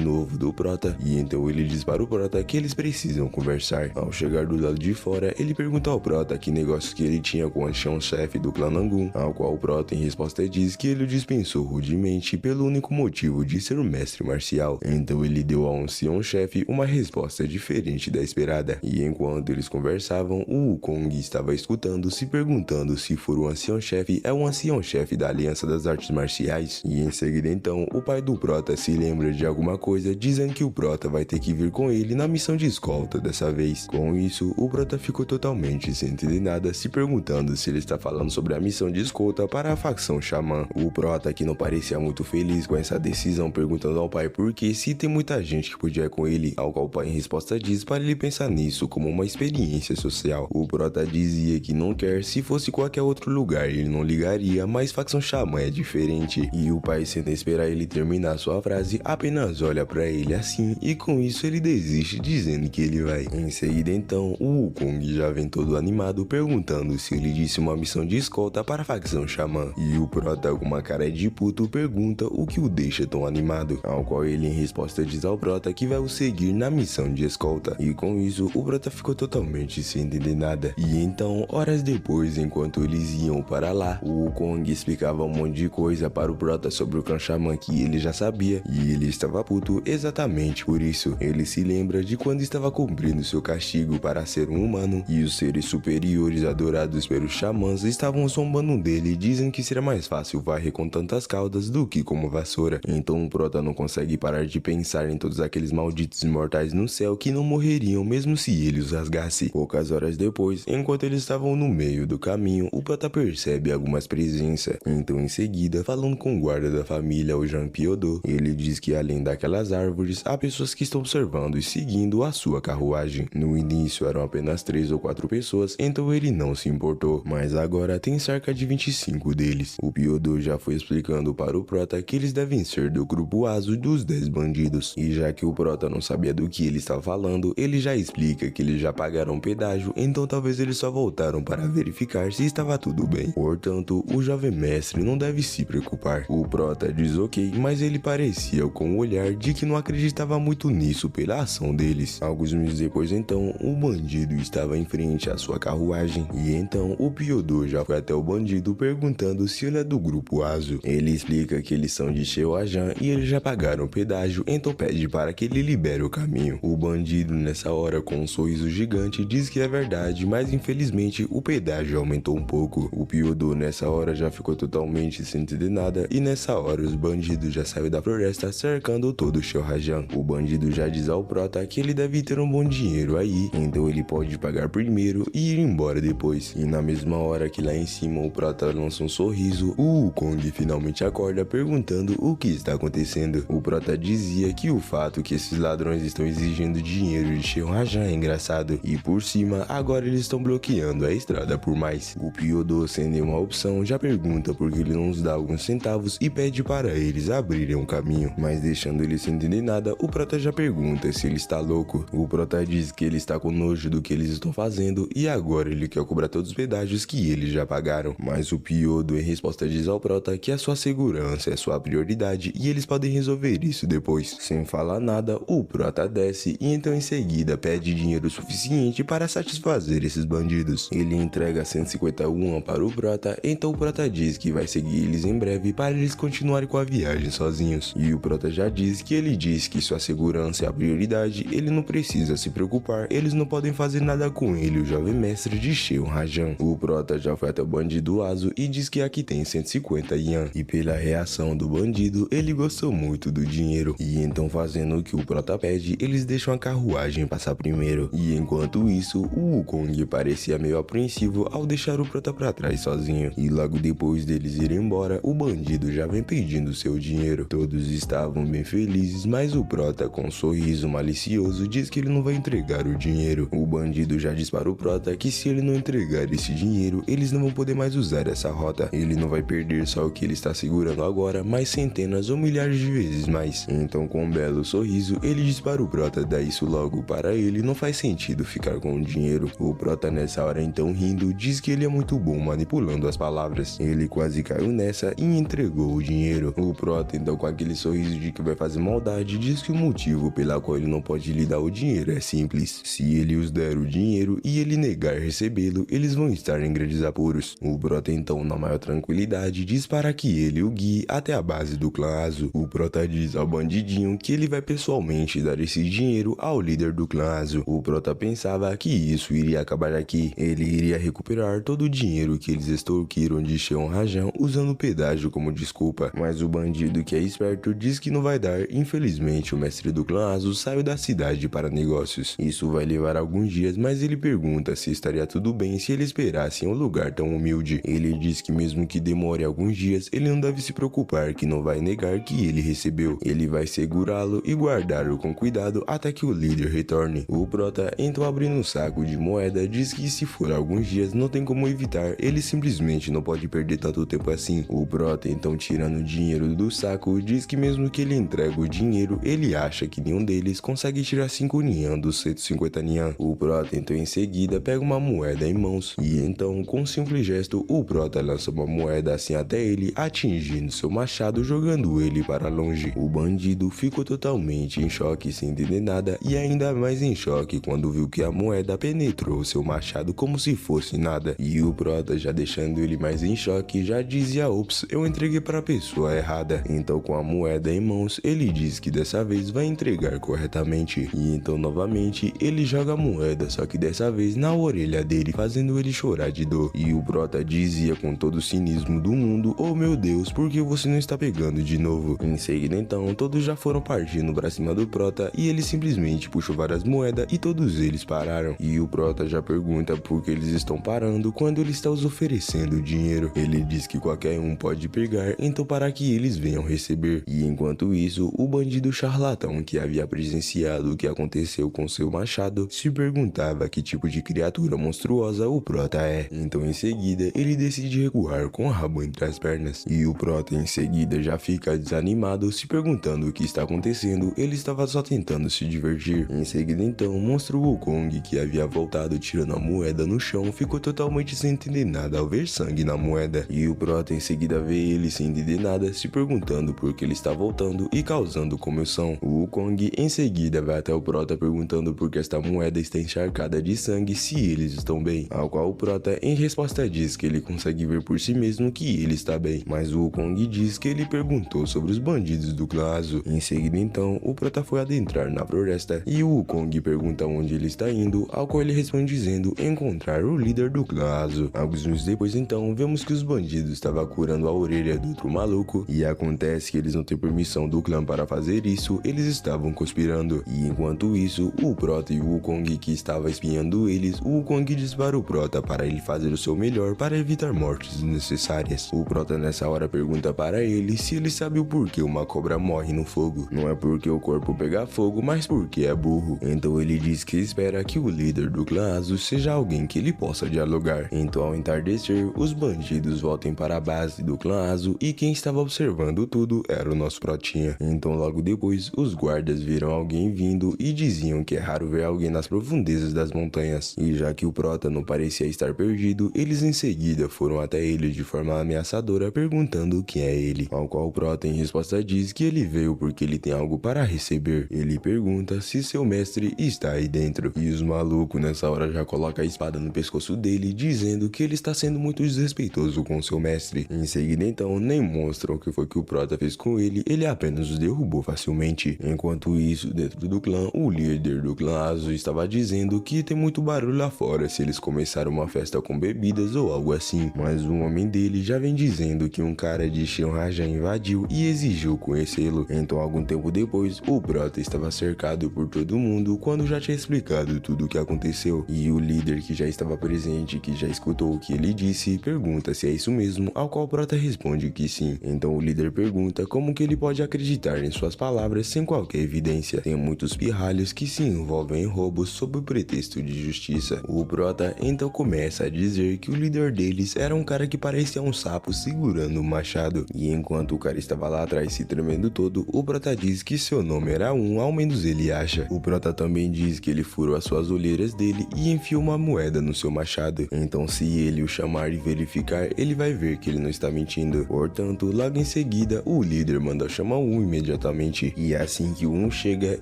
novo do prota, e então ele diz para o prota que eles precisam conversar. Ao chegar do lado de fora, ele pergunta ao prota que negócios que ele tinha com o ancião chefe do clã Nangun, ao qual o prota em resposta diz que ele o dispensou rudemente pelo único motivo de ser um mestre marcial. Então ele deu ao ancião chefe uma resposta diferente da esperada, e enquanto eles conversavam, o Wukong estava escutando, se perguntando se for o ancião chefe é um ancião chefe da Aliança das Artes Marciais. E em seguida então, o pai do prota se lembra de alguma coisa, dizendo que o prota vai ter que vir com ele na missão de escolta dessa vez. Com isso, o prota ficou totalmente sem entender nada, se perguntando se ele está falando sobre a missão de escolta para a facção Xamã. O prota, que não parecia muito feliz com essa decisão, perguntando ao pai por que se tem muita gente que podia ir com ele, ao qual o pai em resposta diz para ele pensar nisso como uma experiência social. O prota dizia que não quer, se fosse qualquer outro lugar ele não ligaria, mas facção Xamã é diferente. E o pai, sem esperar ele terminar sua frase, apenas olha para ele assim, e com isso ele desiste, dizendo que ele vai. Em seguida então, o Wukong já vem todo animado perguntando se ele disse uma missão de escolta para a facção Xamã, e o prota com uma cara de puto pergunta o que o deixa tão animado, ao qual ele em resposta diz ao prota que vai o seguir na missão de escolta, e com isso o prota ficou totalmente sem entender nada. E então, horas depois, enquanto eles iam para lá, o Wukong explicava um monte de coisa para o prota sobre o clã Xamã que ele já sabia, e ele estava puto exatamente por isso. Ele se lembra de quando estava cumprindo seu castigo para ser um humano, e os seres superiores adorados pelos xamãs estavam zombando dele, dizem que seria mais fácil varrer com tantas caudas do que como vassoura. Então o prota não consegue parar de pensar em todos aqueles malditos imortais no céu que não morreriam mesmo se ele os rasgasse. Poucas horas depois, enquanto eles estavam no meio do caminho, o prota percebe algumas presenças. Então em seguida, falando com o guarda da família, o Jean Piodô, ele diz que além daquelas árvores, há pessoas que estão observando e seguindo a sua carruagem. No início eram apenas 3 ou 4 pessoas, então ele não se importou, mas agora tem cerca de 25 deles. O Piodô já foi explicando para o prota que eles devem ser do grupo Azo dos 10 bandidos, e já que o prota não sabia do que ele estava falando, ele já explica que eles já pagaram pedágio, então talvez eles só voltaram para verificar se estava tudo bem. Portanto, o jovem mestre não deve se preocupar. O prota diz ok, mas ele parecia com o olhar de que não acreditava muito nisso pela ação deles. Alguns minutos depois então, o bandido estava em frente à sua carruagem, e então o Piodô já foi até o bandido perguntando se ele é do grupo Azo. Ele explica que eles são de Xeoajan e eles já pagaram o pedágio, então pede para que ele libere o caminho. O bandido nessa hora, com um sorriso gigante, diz que é verdade, mas infelizmente o pedágio aumentou um pouco. O Piodô nessa hora já ficou totalmente sem entender nada, e nessa hora os bandidos já saíram da floresta cercando todo o Xeoajan. O bandido já diz ao prota que ele deve ter um bom dinheiro aí, então ele pode pagar primeiro e ir embora depois. E na mesma hora que lá em cima o prota lança um sorriso, o Wukong finalmente acorda perguntando o que está acontecendo. O prota dizia que o fato que esses ladrões estão exigindo dinheiro de Xeoajan é engraçado, e por por cima, agora eles estão bloqueando a estrada por mais. O Piodo, sem nenhuma opção, já pergunta por que ele não nos dá alguns centavos e pede para eles abrirem um caminho. Mas deixando ele sem entender nada, o Prota já pergunta se ele está louco. O Prota diz que ele está com nojo do que eles estão fazendo e agora ele quer cobrar todos os pedágios que eles já pagaram. Mas o Piodo, em resposta, diz ao Prota que a sua segurança é sua prioridade e eles podem resolver isso depois. Sem falar nada, o Prota desce e então em seguida pede dinheiro suficiente para satisfazer esses bandidos. Ele entrega 150 yuan para o Prota, então o Prota diz que vai seguir eles em breve para eles continuarem com a viagem sozinhos. E o Prota já diz que sua segurança é a prioridade, ele não precisa se preocupar, eles não podem fazer nada com ele, o jovem mestre de Sheon Rajan. O Prota já foi até o bandido Aso e diz que aqui tem 150 yuan. E pela reação do bandido, ele gostou muito do dinheiro. E então, fazendo o que o Prota pede, eles deixam a carruagem passar primeiro. E enquanto isso, o Wukong parecia meio apreensivo ao deixar o Prota pra trás sozinho. E logo depois deles irem embora, o bandido já vem pedindo seu dinheiro. Todos estavam bem felizes, mas o Prota, com um sorriso malicioso, diz que ele não vai entregar o dinheiro. O bandido já diz para o Prota que se ele não entregar esse dinheiro, eles não vão poder mais usar essa rota. Ele não vai perder só o que ele está segurando agora, mas centenas ou milhares de vezes mais. Então, com um belo sorriso, ele diz para o Prota dar isso logo. Para ele não faz sentido ficar com o dinheiro. O Prota nessa hora então rindo, diz que ele é muito bom manipulando as palavras. Ele quase caiu nessa e entregou o dinheiro. O Prota então, com aquele sorriso de que vai fazer maldade, diz que o motivo pela qual ele não pode lhe dar o dinheiro é simples. Se ele os der o dinheiro e ele negar recebê-lo, eles vão estar em grandes apuros. O Prota então, na maior tranquilidade, diz para que ele o guie até a base do clã Aso. O Prota diz ao bandidinho que ele vai pessoalmente dar esse dinheiro ao líder do clã Aso. O Prota pensava que isso iria acabar aqui. Ele iria recuperar todo o dinheiro que eles extorquiram de Sheon Rajan usando o pedágio como desculpa. Mas o bandido, que é esperto, diz que não vai dar. Infelizmente, o mestre do clã Aso saiu da cidade para negócios. Isso vai levar alguns dias, mas ele pergunta se estaria tudo bem se ele esperasse em um lugar tão humilde. Ele diz que mesmo que demore alguns dias, ele não deve se preocupar, que não vai negar que ele recebeu. Ele vai segurá-lo e guardá-lo com cuidado até que o líder retorne. O Prota, então, abrindo um saco de moeda, diz que se for alguns dias não tem como evitar, ele simplesmente não pode perder tanto tempo assim. O Prota, então, tirando o dinheiro do saco, diz que mesmo que ele entregue o dinheiro, ele acha que nenhum deles consegue tirar 5 Nian dos 150 Nian. O Prota, então, em seguida, pega uma moeda em mãos e então, com um simples gesto, o Prota lança uma moeda assim até ele, atingindo seu machado, jogando ele para longe. O bandido ficou totalmente em choque, sem entender nada, e ainda mais em choque quando viu que a moeda penetrou seu machado como se fosse nada. E o Prota, já deixando ele mais em choque, já dizia: ops, eu entreguei para a pessoa errada. Então, com a moeda em mãos, ele diz que dessa vez vai entregar corretamente. E então, novamente, ele joga a moeda, só que dessa vez na orelha dele, fazendo ele chorar de dor. E o Prota dizia com todo o cinismo do mundo: oh meu Deus, por que você não está pegando de novo? Em seguida então, todos já foram partindo pra cima do Prota e ele simplesmente puxou várias moedas e todos eles pararam. E o Prota já pergunta por que eles estão parando quando ele está os oferecendo dinheiro. Ele diz que qualquer um pode pegar, então para que eles venham receber. E enquanto isso, o bandido charlatão que havia presenciado o que aconteceu com seu machado se perguntava que tipo de criatura monstruosa o Prota é. Então em seguida, ele decide recuar com o rabo entre as pernas. E o Prota em seguida já fica desanimado, se perguntando o que está acontecendo. Ele estava só tentando se divertir. Em seguida então, o monstro Wukong, que havia voltado tirando a moeda no chão, ficou totalmente sem entender nada ao ver sangue na moeda. E o Prota em seguida vê ele sem entender nada, se perguntando por que ele está voltando e causando comoção. O Wukong em seguida vai até o Prota perguntando por que esta moeda está encharcada de sangue, se eles estão bem. Ao qual o Prota em resposta diz que ele consegue ver por si mesmo que ele está bem. Mas o Wukong diz que ele perguntou sobre os bandidos do clã Aso. Em seguida então, o Prota foi adentrar na floresta e o Wukong pergunta onde ele está indo, ao qual ele responde dizendo encontrar o líder do clã Aso. Alguns minutos depois então, vemos que os bandidos estavam curando a orelha do outro maluco e acontece que eles não têm permissão do clã para fazer isso, eles estavam conspirando. E enquanto isso, o Prota e o Wukong, que estava espiando eles, o Wukong diz para o Prota para ele fazer o seu melhor para evitar mortes desnecessárias. O Prota nessa hora pergunta para ele se ele sabe o porquê uma cobra morre no fogo. Não é porque o corpo pega fogo, mas porque é burro. Então ele diz que espera que o o líder do clã Azul seja alguém que ele possa dialogar. Então ao entardecer, os bandidos voltam para a base do clã Azul e quem estava observando tudo era o nosso Protinha. Então logo depois, os guardas viram alguém vindo e diziam que é raro ver alguém nas profundezas das montanhas. E já que o Prota não parecia estar perdido, eles em seguida foram até ele de forma ameaçadora perguntando quem é ele. Ao qual o Prota em resposta diz que ele veio porque ele tem algo para receber. Ele pergunta se seu mestre está aí dentro. E os malucos nessa hora já colocam a espada no pescoço dele, dizendo que ele está sendo muito desrespeitoso com seu mestre. Em seguida então, nem mostram o que foi que o Prota fez com ele apenas os derrubou facilmente. Enquanto isso, dentro do clã, o líder do clã Azul estava dizendo que tem muito barulho lá fora se eles começarem uma festa com bebidas ou algo assim. Mas o homem dele já vem dizendo que um cara de Shionraja invadiu e exigiu conhecê-lo. Então algum tempo depois, o Prota estava cercado por todo mundo quando já tinha explicado tudo o que aconteceu. E o líder que já estava presente, que já escutou o que ele disse, pergunta se é isso mesmo, ao qual o Prota responde que sim. Então o líder pergunta como que ele pode acreditar em suas palavras sem qualquer evidência. Tem muitos pirralhos que se envolvem em roubos sob o pretexto de justiça. O Prota então começa a dizer que o líder deles era um cara que parecia um sapo segurando um machado. E enquanto o cara estava lá atrás se tremendo todo, o Prota diz que seu nome era ao menos ele acha. O Prota também diz que ele furou as suas olheiras dele e enfiou uma moeda no seu machado. Então se ele o chamar e verificar, ele vai ver que ele não está mentindo. Portanto, logo em seguida, o líder manda chamar o imediatamente. E assim que o chega,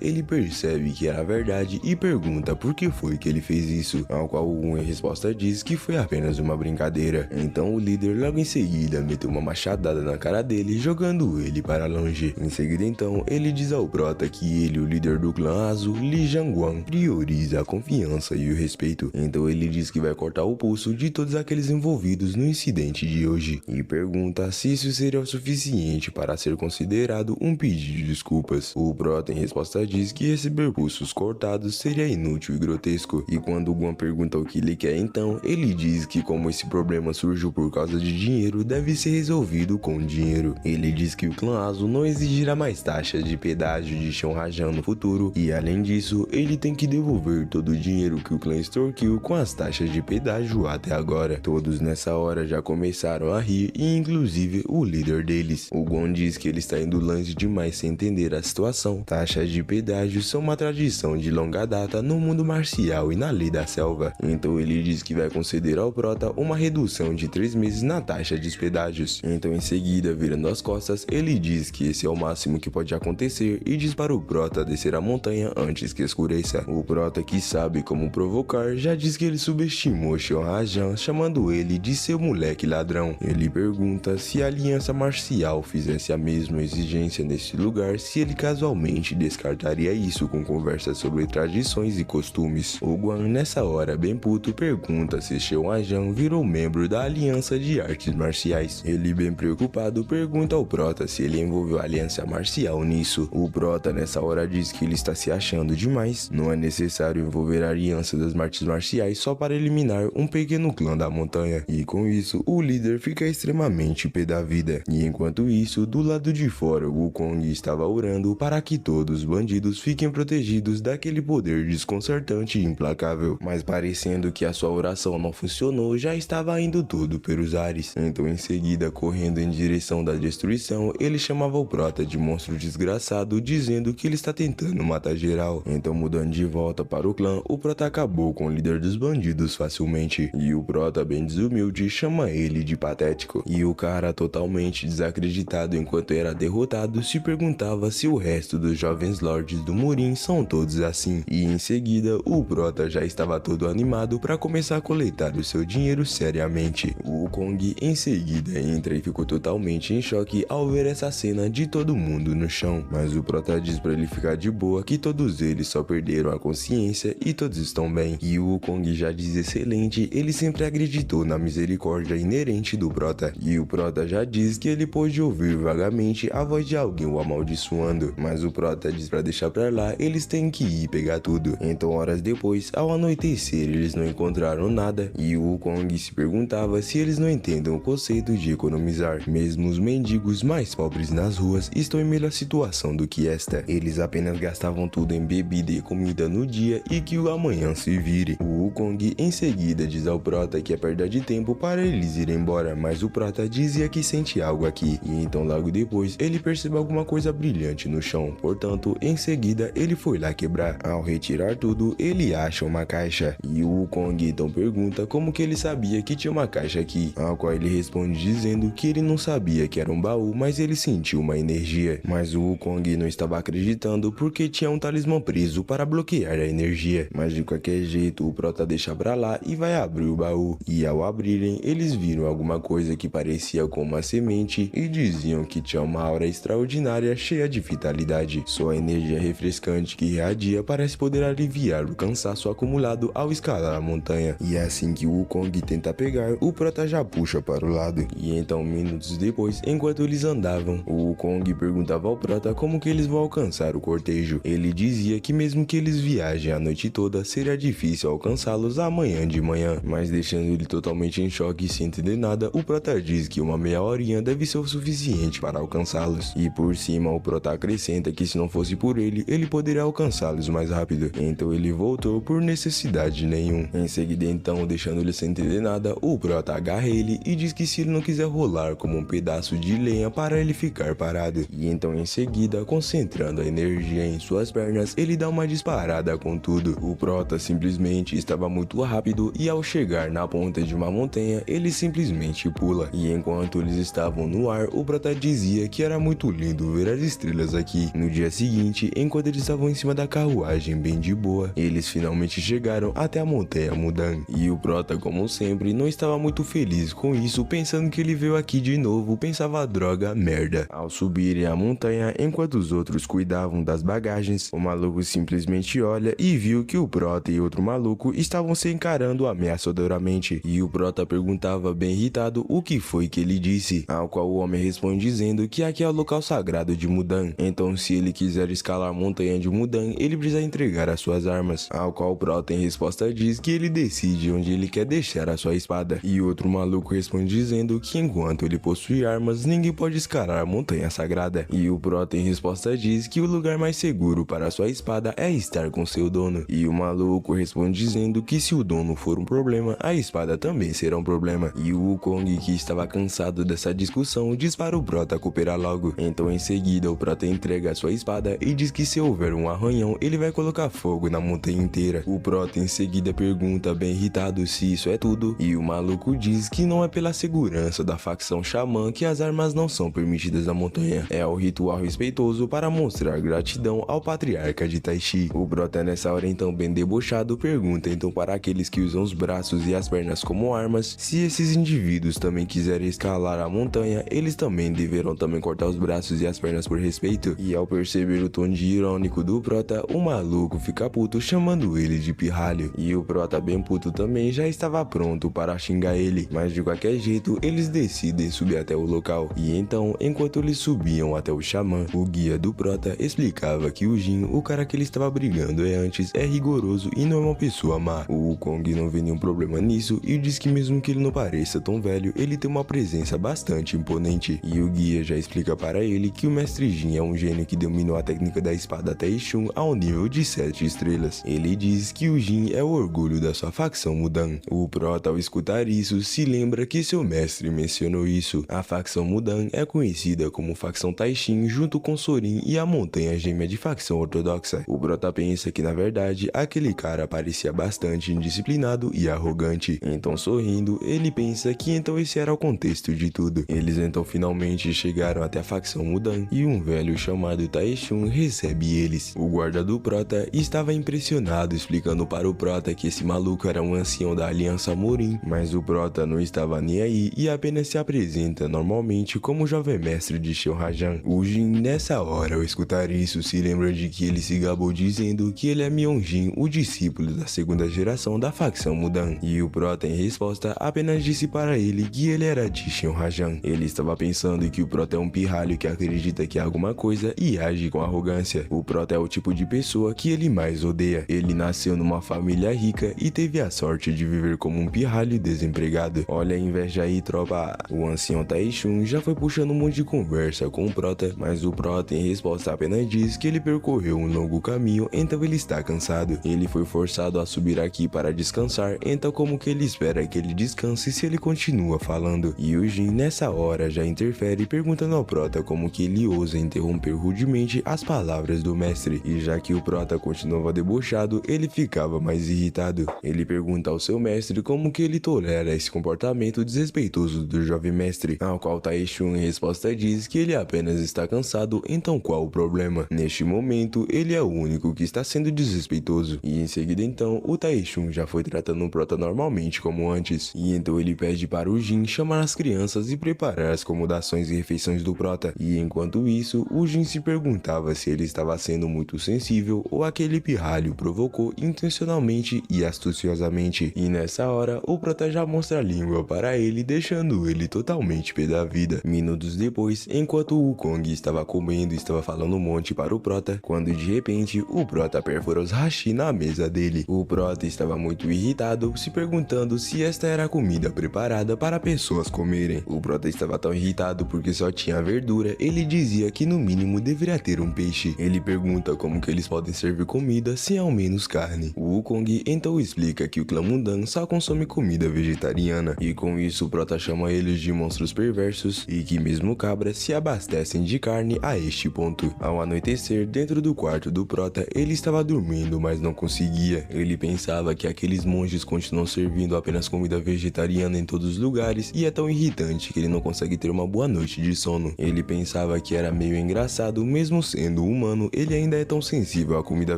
ele percebe que era verdade e pergunta por que foi que ele fez isso. Ao qual o em resposta diz que foi apenas uma brincadeira. Então o líder logo em seguida meteu uma machadada na cara dele, jogando ele para longe. Em seguida então, ele diz ao Prota que ele, o líder do clã Azul, Li Jianguan, prioriza a confiança e o respeito. Então ele diz que vai cortar o pulso de todos aqueles envolvidos no incidente de hoje. E pergunta se isso seria o suficiente para ser considerado um pedido de desculpas. O Prota em resposta diz que receber pulsos cortados seria inútil e grotesco. E quando Guan pergunta o que ele quer então, ele diz que como esse problema surgiu por causa de dinheiro, deve ser resolvido com dinheiro. Ele diz que o clã Azul não exigirá mais taxas de pedágio de Shionraja no futuro, e além disso, ele tem que devolver todo o dinheiro que o clã extorquiu com as taxas de pedágio até agora. Todos nessa hora já começaram a rir, e inclusive o líder deles. O Gon diz que ele está indo longe demais sem entender a situação. Taxas de pedágio são uma tradição de longa data no mundo marcial e na lei da selva. Então ele diz que vai conceder ao Prota uma redução de 3 meses na taxa de pedágios. Então em seguida, virando as costas, ele diz que esse é o máximo que pode acontecer e diz para o Prota descer a montanha antes que escureça. O Prota, que sabe como provocar, já diz que ele subestimou Shionraja, chamando ele de seu moleque ladrão. Ele pergunta se a aliança marcial fizesse a mesma exigência nesse lugar, se ele casualmente descartaria isso com conversas sobre tradições e costumes. O Guan, nessa hora bem puto, pergunta se Shionraja virou membro da aliança de artes marciais. Ele, bem preocupado, pergunta ao Prota se ele envolveu a aliança marcial nisso. O Prota nessa hora diz que ele está se achando demais. Não é necessário envolver a aliança das artes marciais só para eliminar um pequeno clã da montanha. E com isso, o líder fica extremamente pé da vida. E enquanto isso, do lado de fora, o Wukong estava orando para que todos os bandidos fiquem protegidos daquele poder desconcertante e implacável. Mas parecendo que a sua oração não funcionou, já estava indo tudo pelos ares. Então em seguida, correndo em direção da destruição, ele chamava o Prota de monstro desgraçado, dizendo que ele está tentando matar geral. Então mudando de volta para o clã, o Prota acabou com o líder dos bandidos facilmente. E o Prota, bem desumilde, chama ele de patético. E o cara, totalmente desacreditado enquanto era derrotado, se perguntava se o resto dos jovens lords do Murim são todos assim. E em seguida, o Prota já estava todo animado para começar a coletar o seu dinheiro seriamente. O Wukong em seguida entra e ficou totalmente em choque ao ver essa cena de todo mundo no chão. Mas o Prota diz para ele ficar de boa, que todos eles só perderam a consciência e todos estão bem. E o Wukong já diz excelente, ele sempre acreditou na misericórdia inerente do Prota. E o Prota já diz que ele pôde ouvir vagamente a voz de alguém o amaldiçoando. Mas o Prota diz para deixar pra lá, eles têm que ir pegar tudo. Então horas depois, ao anoitecer, eles não encontraram nada. E o Wukong se perguntava se eles não entendem o conceito de economizar. Mesmo os mendigos mais pobres nas ruas estão em melhor situação do que esta. Eles apenas gastavam tudo em bebida e comida no dia, e que que o amanhã se vire. O Wukong em seguida diz ao Prota que é perda de tempo para eles irem embora, mas o Prota dizia que sente algo aqui, e então logo depois ele percebe alguma coisa brilhante no chão, portanto em seguida ele foi lá quebrar. Ao retirar tudo, ele acha uma caixa, e o Wukong então pergunta como que ele sabia que tinha uma caixa aqui, ao qual ele responde dizendo que ele não sabia que era um baú, mas ele sentiu uma energia, mas o Wukong não estava acreditando porque tinha um talismã preso para bloquear a energia, mas de qualquer jeito o Prota deixa pra lá e vai abrir o baú, e ao abrirem eles viram alguma coisa que parecia com uma semente e diziam que tinha uma aura extraordinária cheia de vitalidade. Sua energia refrescante que irradia parece poder aliviar o cansaço acumulado ao escalar a montanha, e é assim que o Wukong tenta pegar, o Prota já puxa para o lado, e então minutos depois, enquanto eles andavam, o Wukong perguntava ao Prota como que eles vão alcançar o cortejo. Ele dizia que mesmo que eles viajem a noite toda, seria difícil alcançá-los amanhã de manhã, mas deixando ele totalmente em choque e sem entender nada, o Prota diz que uma meia horinha deve ser o suficiente para alcançá-los, e por cima o Prota acrescenta que se não fosse por ele, ele poderia alcançá-los mais rápido, então ele voltou por necessidade nenhum. Em seguida então, deixando ele sem entender nada, o Prota agarra ele e diz que se ele não quiser rolar como um pedaço de lenha para ele ficar parado, e então em seguida, concentrando a energia em suas pernas, ele dá uma disparada com tudo. O Prota simplesmente estava muito rápido e ao chegar na ponta de uma montanha, ele simplesmente pula, e enquanto eles estavam no ar, o Prota dizia que era muito lindo ver as estrelas aqui. No dia seguinte, enquanto eles estavam em cima da carruagem bem de boa, eles finalmente chegaram até a montanha Mudan, e o Prota, como sempre, não estava muito feliz com isso, pensando que ele veio aqui de novo, pensava droga, merda. Ao subirem a montanha, enquanto os outros cuidavam das bagagens, o maluco simplesmente olha e viu que o Prota e outro maluco estavam se encarando ameaçadoramente, e o Prota perguntava bem irritado o que foi que ele disse, ao qual o homem responde dizendo que aqui é o local sagrado de Mudan, então se ele quiser escalar a montanha de Mudan, ele precisa entregar as suas armas, ao qual o Prota em resposta diz que ele decide onde ele quer deixar a sua espada, e outro maluco responde dizendo que enquanto ele possui armas, ninguém pode escalar a montanha sagrada, e o Prota em resposta diz que o lugar mais seguro para sua espada é estar com seu dono, e o maluco responde dizendo que se o dono for um problema, a espada também será um problema, e o Wukong, que estava cansado dessa discussão, diz para o Prota cooperar logo, então em seguida o Prota entrega a sua espada e diz que se houver um arranhão, ele vai colocar fogo na montanha inteira. O Prota em seguida pergunta bem irritado se isso é tudo, e o maluco diz que não é pela segurança da facção Xamã que as armas não são permitidas na montanha, é o ritual respeitoso para mostrar gratidão ao patriarca de Taishi. O Prota nessa hora então bem debochado pergunta então para aqueles que usam os braços e as pernas como armas, se esses indivíduos também quiserem escalar a montanha, eles também deverão também cortar os braços e as pernas por respeito, e ao perceber o tom de irônico do Prota, o maluco fica puto chamando ele de pirralho, e o Prota bem puto também já estava pronto para xingar ele, mas de qualquer jeito eles decidem subir até o local, e então enquanto eles subiam até o Xamã, o guia do Prota explicava que o Jin, o cara que ele estava brigando antes, é rigoroso e não é uma pessoa má. O Wukong não vê nenhum problema nisso e diz que mesmo que ele não pareça tão velho, ele tem uma presença bastante imponente, e o guia já explica para ele que o Mestre Jin é um gênio que dominou a técnica da espada Taishun ao nível de 7 estrelas. Ele diz que o Jin é o orgulho da sua facção Mudan. O Prota, ao escutar isso, se lembra que seu mestre mencionou isso. A facção Mudan é conhecida como facção Taishin junto com Sorin e a montanha gêmea de facção ortodoxa. O Prota pensa que na verdade aquele cara parecia bastante indisciplinado e arrogante, então sorrindo, ele pensa que então esse era o contexto de tudo. Eles então finalmente chegaram até a facção Mudan e um velho chamado Taishun recebe eles. O guarda do Prota estava impressionado, explicando para o Prota que esse maluco era um ancião da Aliança Morin, mas o Prota não estava nem aí e apenas se apresenta normalmente como jovem mestre de Shiorajan. O Jin nessa hora, ao escutar isso, se lembra de que ele se gabou dizendo que ele é Myeonjin, o discípulo da segunda geração da facção Mudan, e o Prota em resposta apenas disse para ele que ele era de Shiorajan. Ele estava pensando que o Prota é um pirralho que acredita que é alguma coisa e age com arrogância. O Prota é o tipo de pessoa que ele mais odeia. Ele nasceu numa família rica e teve a sorte de viver como um pirralho desempregado. Olha a inveja aí, tropa. O ancião Taishun já foi puxando um monte de conversa com o Prota, mas o Prota em resposta apenas diz que ele percorreu um longo caminho, então ele está cansado. irritado. Ele foi forçado a subir aqui para descansar, então como que ele espera que ele descanse se ele continua falando? E o Jin nessa hora já interfere perguntando ao Prota como que ele ousa interromper rudemente as palavras do mestre, e já que o Prota continuava debochado, ele ficava mais irritado. Ele pergunta ao seu mestre como que ele tolera esse comportamento desrespeitoso do jovem mestre, ao qual Taichun em resposta diz que ele apenas está cansado, então qual o problema? Neste momento, ele é o único que está sendo desrespeitoso, e em seguida então, o Taichun já foi tratando o Prota normalmente como antes, e então ele pede para o Jin chamar as crianças e preparar as acomodações e refeições do Prota, e enquanto isso, o Jin se perguntava se ele estava sendo muito sensível ou aquele pirralho provocou intencionalmente e astuciosamente, e nessa hora, o Prota já mostra a língua para ele, deixando ele totalmente pé da vida. Minutos depois, enquanto o Wukong estava comendo e estava falando um monte para o Prota, quando de repente, o Prota perfura os hashi na mesa dele. O Prota estava muito irritado, se perguntando se esta era a comida preparada para pessoas comerem. O Prota estava tão irritado porque só tinha verdura, ele dizia que no mínimo deveria ter um peixe. Ele pergunta como que eles podem servir comida sem ao menos carne. O Wukong então explica que o clã Mundan só consome comida vegetariana, e com isso o Prota chama eles de monstros perversos e que mesmo cabras se abastecem de carne a este ponto. Ao anoitecer, dentro do quarto do Prota, ele estava dormindo, mas não conseguia. Ele pensava que aqueles monges continuam servindo apenas comida vegetariana em todos os lugares e é tão irritante que ele não consegue ter uma boa noite de sono. Ele pensava que era meio engraçado, mesmo sendo humano, ele ainda é tão sensível à comida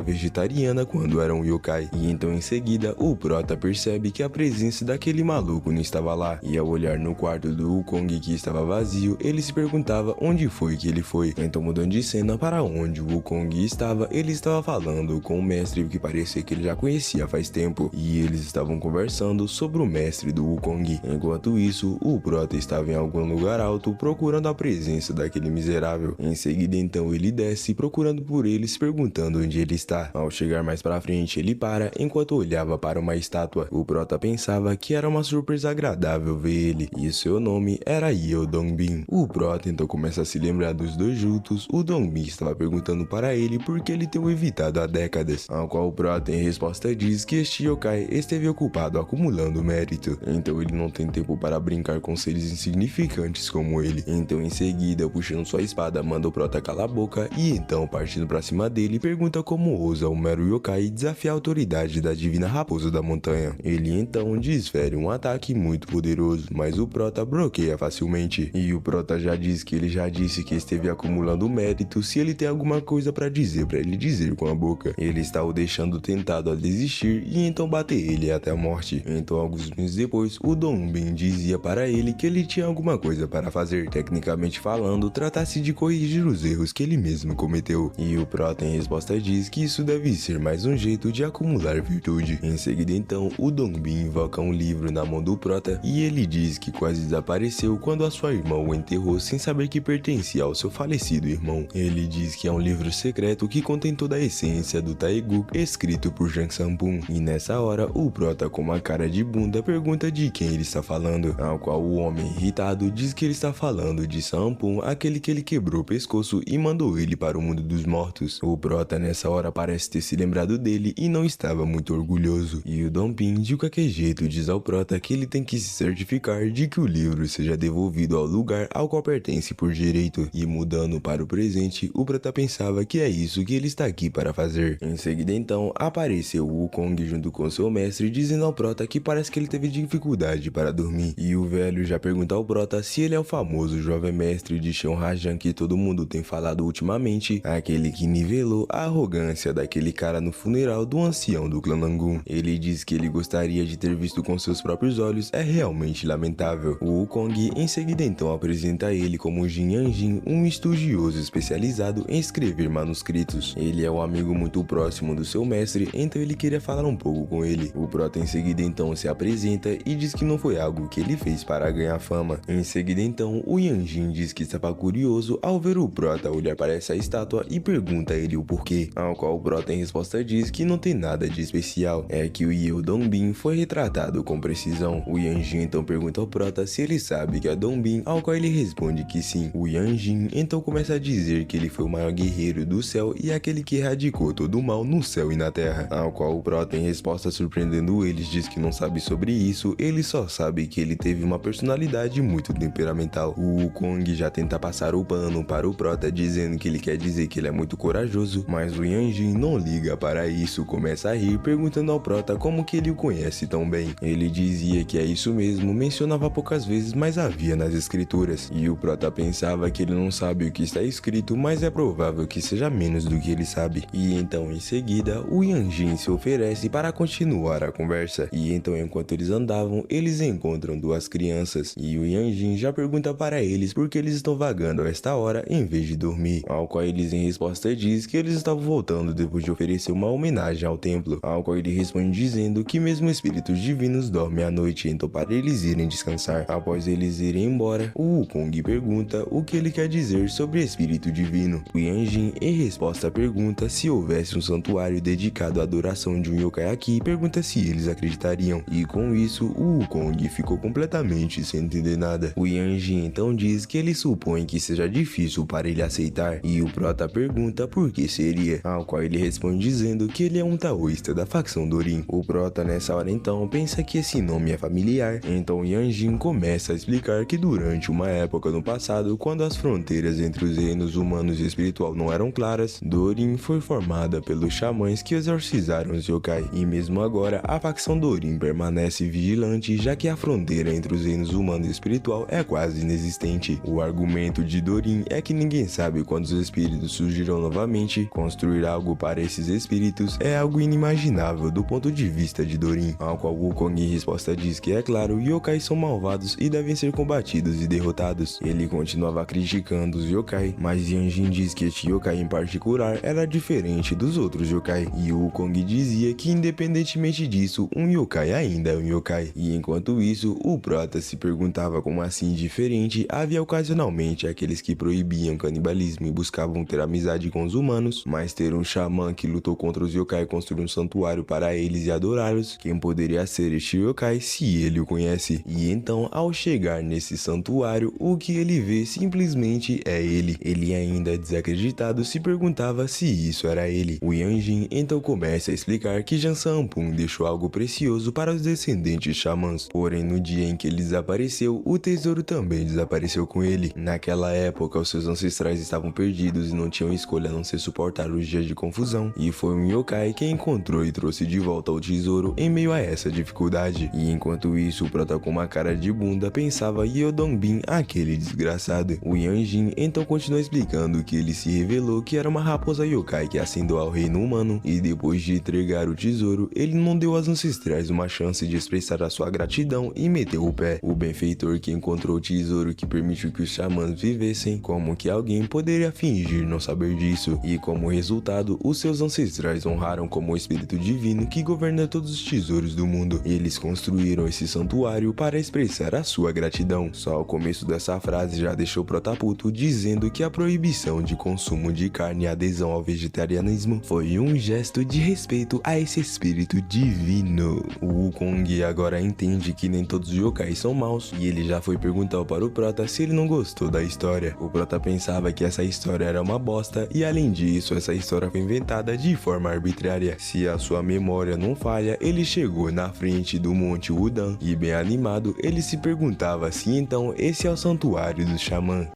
vegetariana quando era um yokai. E então em seguida, o Prota percebe que a presença daquele maluco não estava lá, e ao olhar no quarto do Wukong que estava vazio, ele se perguntava onde foi que ele foi. Então mudando de cena para onde o Wukong estava, ele estava falando com o mestre que parecia que ele já conhecia faz tempo, e eles estavam conversando sobre o mestre do Wukong. Enquanto isso, o Prota estava em algum lugar alto procurando a presença daquele miserável. Em seguida então ele desce procurando por ele, se perguntando onde ele está. Ao chegar mais para frente, ele para enquanto olhava para uma estátua. O Prota pensava que era uma surpresa agradável ver ele, e seu nome era Yeo Dongbin. O Prota então começa a se lembrar dos dois juntos. O Dongbin estava perguntando para ele por que ele tem o evitado há décadas, ao qual o Prota em resposta diz que este yokai esteve ocupado acumulando mérito, então ele não tem tempo para brincar com seres insignificantes como ele. Então em seguida, puxando sua espada, manda o Prota calar a boca, e então partindo para cima dele, pergunta como ousa um mero yokai desafiar a autoridade da divina raposa da montanha. Ele então desfere um ataque muito poderoso, mas o Prota bloqueia facilmente, e o Prota já diz que ele já disse que esteve acumulando mérito. Se ele tem alguma coisa para dizer ele dizer com a boca. Ele está o deixando tentado a desistir e então bate ele até a morte. Então alguns meses depois, o Dongbin dizia para ele que ele tinha alguma coisa para fazer. Tecnicamente falando, tratasse de corrigir os erros que ele mesmo cometeu, e o Prota em resposta diz que isso deve ser mais um jeito de acumular virtude. Em seguida então, o Dongbin invoca um livro na mão do Prota e ele diz que quase desapareceu quando a sua irmã o enterrou sem saber que pertencia ao seu falecido irmão. Ele diz que é um livro secreto que contém toda a essência do Taeguk escrito por Jang Sampun, e nessa hora o Prota com uma cara de bunda pergunta de quem ele está falando, ao qual o homem irritado diz que ele está falando de Sampun, aquele que ele quebrou o pescoço e mandou ele para o mundo dos mortos. O Prota nessa hora parece ter se lembrado dele e não estava muito orgulhoso, e o Dongbin de qualquer jeito diz ao Prota que ele tem que se certificar de que o livro seja devolvido ao lugar ao qual pertence por direito. E mudando para o presente, o Prota pensava que é isso que ele está aqui para fazer. Em seguida então, apareceu o Wukong junto com seu mestre, dizendo ao Prota que parece que ele teve dificuldade para dormir, e o velho já pergunta ao Prota se ele é o famoso jovem mestre de Shao Rajan que todo mundo tem falado ultimamente, aquele que nivelou a arrogância daquele cara no funeral do ancião do clã Nangun. Ele diz que ele gostaria de ter visto com seus próprios olhos, é realmente lamentável. O Wukong em seguida então apresenta ele como Jin Yanjin, um estudioso especializado em escrever manuscritos. Ele é um amigo muito próximo do seu mestre, então ele queria falar um pouco com ele. O Prota em seguida então se apresenta e diz que não foi algo que ele fez para ganhar fama. Em seguida então, o Yanjin diz que estava curioso ao ver o Prota olhar para essa estátua e pergunta a ele o porquê, ao qual o Prota em resposta diz que não tem nada de especial, é que o Yeo Dongbin foi retratado com precisão. O Yanjin então pergunta ao Prota se ele sabe que é Dongbin, ao qual ele responde que sim. O Yanjin então começa a dizer que ele foi o maior guerreiro do céu e aquele que erradicou todo o mal no céu céu e na terra. Ao qual o Prota, em resposta surpreendendo eles, diz que não sabe sobre isso, ele só sabe que ele teve uma personalidade muito temperamental. O Wukong já tenta passar o pano para o Prota, dizendo que ele quer dizer que ele é muito corajoso, mas o Yanjin não liga para isso, começa a rir, perguntando ao Prota como que ele o conhece tão bem. Ele dizia que é isso mesmo, mencionava poucas vezes, mas havia nas escrituras, e o Prota pensava que ele não sabe o que está escrito, mas é provável que seja menos do que ele sabe. E então, em seguida, o Yanjin se oferece para continuar a conversa, e então, enquanto eles andavam, eles encontram duas crianças, e o Yanjin já pergunta para eles por que eles estão vagando a esta hora em vez de dormir, ao qual eles em resposta diz que eles estavam voltando depois de oferecer uma homenagem ao templo, ao qual ele responde dizendo que mesmo espíritos divinos dormem à noite, então para eles irem descansar. Após eles irem embora, o Wukong pergunta o que ele quer dizer sobre espírito divino. O Yanjin em resposta pergunta se houvesse um santuário dedicado à adoração de um yokai aqui, pergunta se eles acreditariam, e com isso o Wukong ficou completamente sem entender nada. O Yanjin então diz que ele supõe que seja difícil para ele aceitar, e o Prota pergunta por que seria, ao qual ele responde dizendo que ele é um taoísta da facção Dorin. O Prota nessa hora então pensa que esse nome é familiar, então Yanjin começa a explicar que durante uma época no passado, quando as fronteiras entre os reinos humanos e espiritual não eram claras, Dorin foi formada pelos xamãs que exorcizaram os yokai, e mesmo agora a facção Dorin permanece vigilante, já que a fronteira entre os reinos humano e espiritual é quase inexistente. O argumento de Dorin é que ninguém sabe quando os espíritos surgirão novamente. Construir algo para esses espíritos é algo inimaginável do ponto de vista de Dorin, ao qual Wukong em resposta diz que é claro, yokai são malvados e devem ser combatidos e derrotados. Ele continuava criticando os yokai, mas Yanjin diz que este yokai em particular era diferente dos outros yokai, e o Wukong dizia que independentemente disso, um yokai ainda é um yokai. E enquanto isso, o Prota se perguntava como assim diferente. Havia ocasionalmente aqueles que proibiam canibalismo e buscavam ter amizade com os humanos, mas ter um xamã que lutou contra os yokai e construiu um santuário para eles e adorá-los, quem poderia ser este yokai se ele o conhece? E então, ao chegar nesse santuário, o que ele vê simplesmente é ele. Ele ainda desacreditado se perguntava se isso era ele. O Yanjin então começa a explicar que Jansan-Pum deixou algo precioso para os descendentes xamãs, porém no dia em que ele desapareceu, o tesouro também desapareceu com ele. Naquela época, os seus ancestrais estavam perdidos e não tinham escolha a não ser suportar os dias de confusão, e foi um yokai que encontrou e trouxe de volta o tesouro em meio a essa dificuldade. E enquanto isso, o Prota com uma cara de bunda pensava Yeodongbin, aquele desgraçado. O Yanjin então continua explicando que ele se revelou que era uma raposa yokai que ascendeu ao reino humano, e depois de entregar o tesouro, ele não deu aos ancestrais uma chance de expressar a sua gratidão e meteu o pé. O benfeitor que encontrou o tesouro que permitiu que os xamãs vivessem, como que alguém poderia fingir não saber disso? E como resultado, os seus ancestrais honraram como o espírito divino que governa todos os tesouros do mundo, e eles construíram esse santuário para expressar a sua gratidão. Só o começo dessa frase já deixou o Prota puto, dizendo que a proibição de consumo de carne e adesão ao vegetarianismo foi um gesto de respeito a esse espírito divino. O Wukong agora entende que nem todos os yokai são maus, e ele já foi perguntar para o Prota se ele não gostou da história. O Prota pensava que essa história era uma bosta, e além disso, essa história foi inventada de forma arbitrária. Se a sua memória não falha, ele chegou na frente do Monte Wudan, e bem animado, ele se perguntava se então esse é o santuário do xamã.